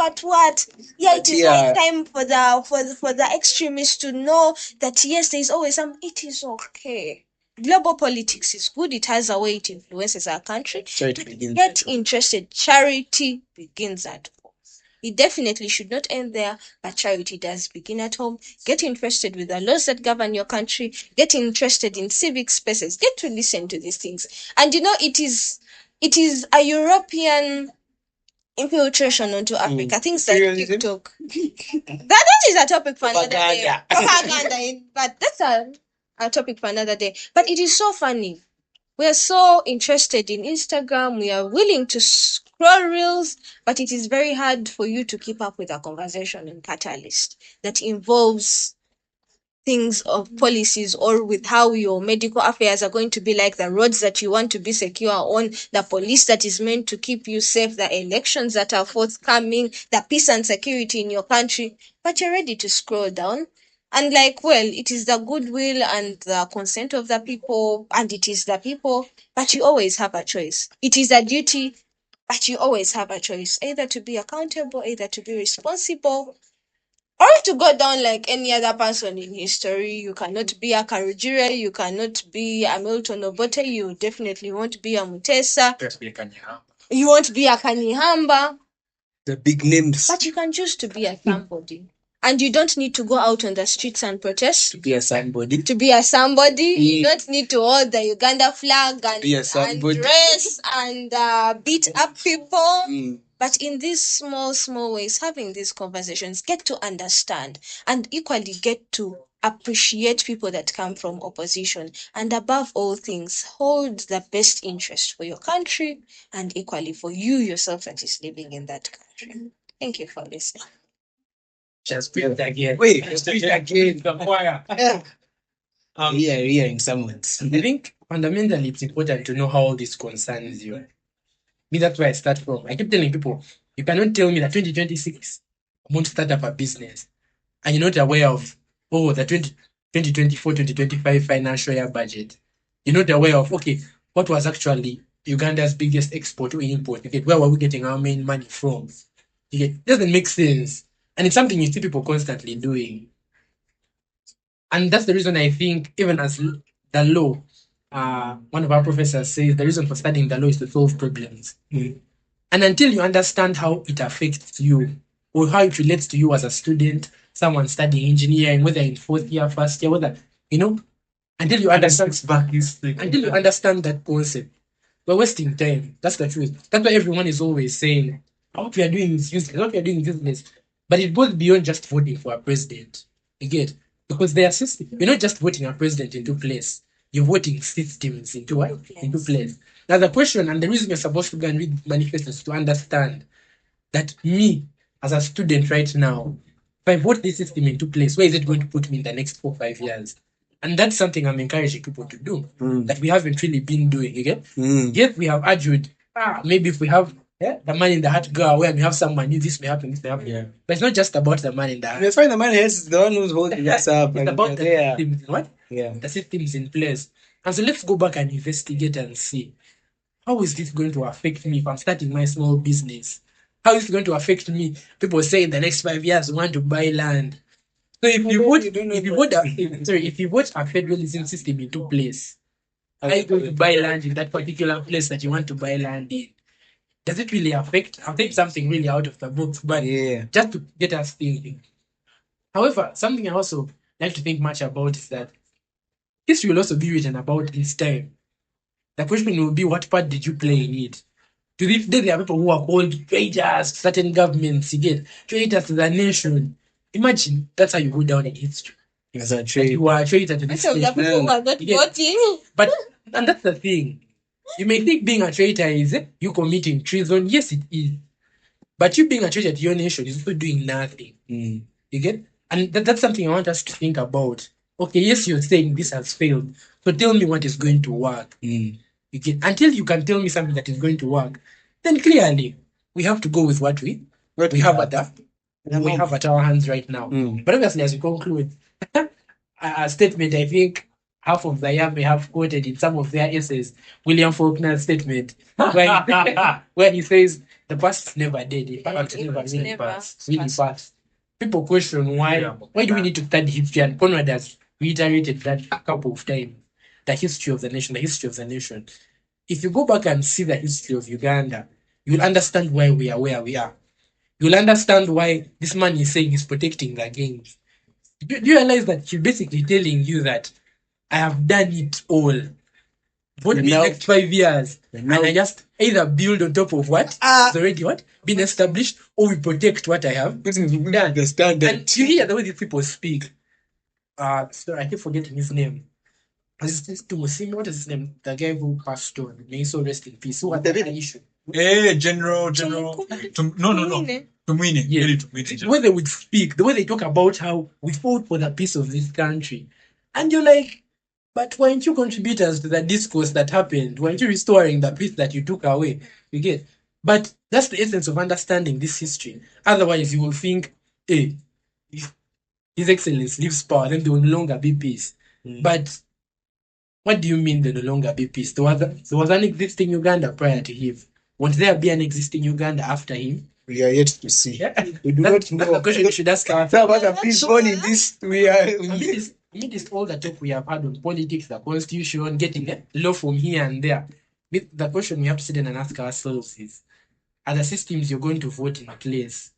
Yeah, it is high time for the extremists to know that yes, there is always some. It is okay. Global politics is good. It has a way it influences our country. Get interested. Charity begins at home. It definitely should not end there, but charity does begin at home. Get interested with the laws that govern your country. Get interested in civic spaces. Get to listen to these things. And you know, it is a European infiltration onto Africa. Things like TikTok. That is a topic for another day. Propaganda. But that's a topic for another day. But it is so funny. We are so interested in Instagram. We are willing to scroll reels, but it is very hard for you to keep up with a conversation in Catalyst that involves things of policies or with how your medical affairs are going to be like, the roads that you want to be secure on, the police that is meant to keep you safe, the elections that are forthcoming, the peace and security in your country. But you're ready to scroll down. And like, well, it is the goodwill and the consent of the people, and it is the people, but you always have a choice. It is a duty, but you always have a choice, either to be accountable, either to be responsible, or to go down like any other person in history. You cannot be a Karujire, you cannot be a Milton Obote, you definitely won't be a Mutesa, you won't be a Kanihamba. The big names. But you can choose to be a somebody. And you don't need to go out on the streets and protest. To be a somebody. You don't need to hold the Uganda flag and dress and beat up people. But in these small ways, having these conversations, get to understand and equally get to appreciate people that come from opposition. And above all things, hold the best interest for your country and equally for you yourself that is living in that country. Thank you for listening. Just breathe again. Wait, breathe again. The choir. Yeah, hearing someone. I think fundamentally it's important to know how all this concerns you. Me, that's where I start from. I keep telling people, you cannot tell me that 2026 I want to start up a business and you're not aware of, the 2024, 2025 financial year budget. You're not aware of, okay, what was actually Uganda's biggest export or import? Okay, where were we getting our main money from? It doesn't make sense. And it's something you see people constantly doing. And that's the reason I think, even as the law, one of our professors says the reason for studying the law is to solve problems. And until you understand how it affects you or how it relates to you as a student, someone studying engineering, whether in fourth year, first year, whether, until you understand that concept, we're wasting time. That's the truth. That's why everyone is always saying, what we are doing is useless, what we are doing is useless. But it goes beyond just voting for a president. You get? Because they are system. You're not just voting a president into place. You're voting systems into place. Now the question and the reason you're supposed to go and read manifesto is to understand that me, as a student right now, if I vote this system into place, where is it going to put me in the next 4 or 5 years? And that's something I'm encouraging people to do that we haven't really been doing. You get? Yes, we have argued. Maybe if we have the man in the hat go where we have someone, this may happen, this may happen. Yeah. But it's not just about the man in the hat. That's why the man is the one who's holding us up. It's about the systems, what? Yeah. The systems in place. And so let's go back and investigate and see, how is this going to affect me if I'm starting my small business? How is it going to affect me? People say in the next 5 years we want to buy land. So if you vote a federalism system into place, are you going to buy land in that particular place that you want to buy land in? Does it really affect? I think something really out of the box, but just to get us thinking. However, something I also like to think much about is that history will also be written about this time. The question will be, what part did you play in it? Today there are people who are called traitors to certain governments, you get, traitors to the nation. Imagine that's how you go down in history. As a traitor. You are a traitor to this nation. People who are not voting. But, and that's the thing. You may think being a traitor is you committing treason. Yes, it is. But you being a traitor to your nation is also doing nothing. You get? And that's something I want us to think about. Okay, yes, you're saying this has failed. So tell me what is going to work. You Until you can tell me something that is going to work, then clearly we have to go with what we have at our hands right now. But obviously, as we conclude, a statement I think half of the year may have quoted in some of their essays, William Faulkner's statement, where he says, the past is never dead. In fact, it's never really past. People question why do we need to study history? And Conrad has reiterated that a couple of times. The history of the nation. If you go back and see the history of Uganda, you'll understand why we are where we are. You'll understand why this man is saying he's protecting the gains. Do you realize that he's basically telling you that I have done it all for the next 5 years, and I just either build on top of what is already been established, or we protect what I have done. And you hear the way these people speak. Sorry, I keep forgetting his name. What is his name? The guy who passed on. May he so rest in peace. Who had the issue? General. No. Tumwine. Yes. The way they would speak, the way they talk about how we fought for the peace of this country. And you're like, but weren't you contributors to the discourse that happened? Weren't you restoring the peace that you took away? You get? But that's the essence of understanding this history. Otherwise, you will think, hey, if His Excellency leaves power, then there will no longer be peace. But what do you mean there will no longer be peace? There was an existing Uganda prior to him. Won't there be an existing Uganda after him? We are yet to see. Yeah. We do not know. That's the question we should ask Some of the people in this, we are. Amidst all the talk we have had on politics, the constitution, getting a law from here and there, the question we have to sit down and ask ourselves is, are the systems you're going to vote in place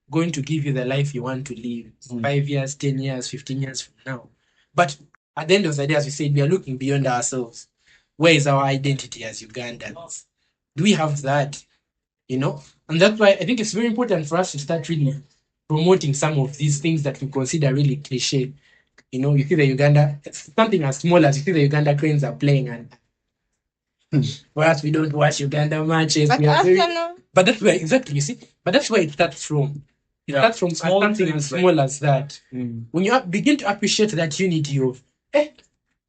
going to give you the life you want to live 5 years, 10 years, 15 years from now? But at the end of the day, as we said, we are looking beyond ourselves. Where is our identity as Ugandans? Do we have that? And that's why I think it's very important for us to start really promoting some of these things that we consider really cliche. You see the Uganda, something as small as you see the Uganda cranes are playing, and for us, we don't watch Uganda matches. But that's where, exactly, you see, but that's where it starts from. It starts from something as small as that. When you begin to appreciate that unity of,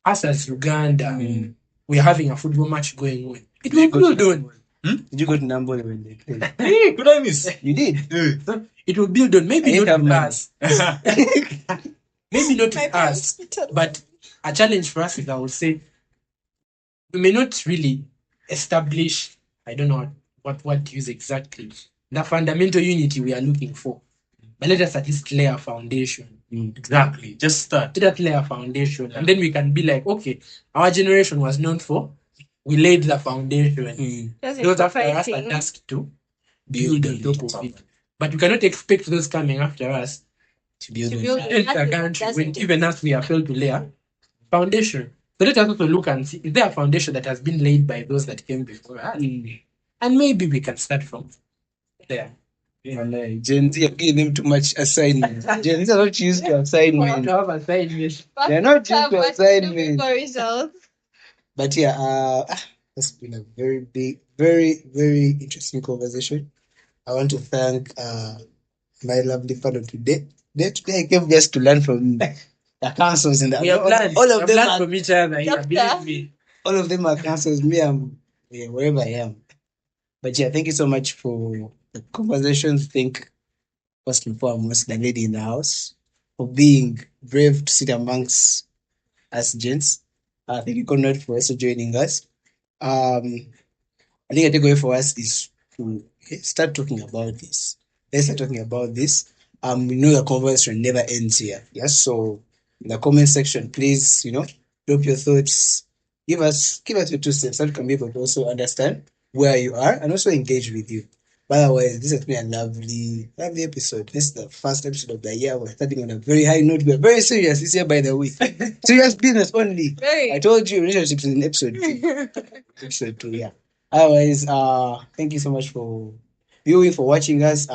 us as Uganda, we're having a football match going on. It will build on. Did you go to Nambola when they played? Hey, could I miss? You did. So it will build on. Maybe not with us. Maybe not with us. But a challenge for us is, I would say, we may not really establish, I don't know what to use exactly, the fundamental unity we are looking for. But let us at least lay a foundation. Exactly. Just start. Let us lay a foundation. And then we can be like, okay, our generation was known for, we laid the foundation. Those after us are tasked to build on top of it. But we cannot expect those coming after us To build the country when even us we have failed to lay a foundation. So let us also look and see, is there a foundation that has been laid by those that came before us? And maybe we can start from there. Gen Z are giving them too much assignment. Gen Z are not used to assignment. Have assignment. They're not used to assignment. Results. But yeah, it's been a very big, very, very interesting conversation. I want to thank my lovely fellow today. Today I came just to learn from the councils in the We have learned. all of them learned are, from each other here, believe me. all of them are councils. Me, I'm wherever I am. But yeah, thank you so much for the conversation. Thank first and foremost the lady in the house for being brave to sit amongst us gents. Thank you, Conrad, for also joining us. I think a takeaway for us is to start talking about this. Let's start talking about this. We know the conversation never ends here. Yes, so in the comment section, please, drop your thoughts. Give us your 2 cents so we can be able to also understand where you are and also engage with you. But otherwise, this has been a lovely episode. This is the first episode of the year. We're starting on a very high note. We're very serious this year, by the way. Serious business only. Very. I told you relationships in episode 2. Episode 2, yeah. Otherwise, thank you so much for viewing, for watching us.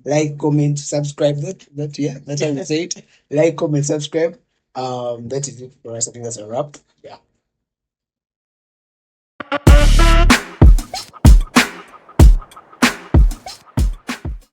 Like, comment, subscribe. That's how we say it. Like, comment, subscribe. That is it for us. I think that's a wrap. Yeah.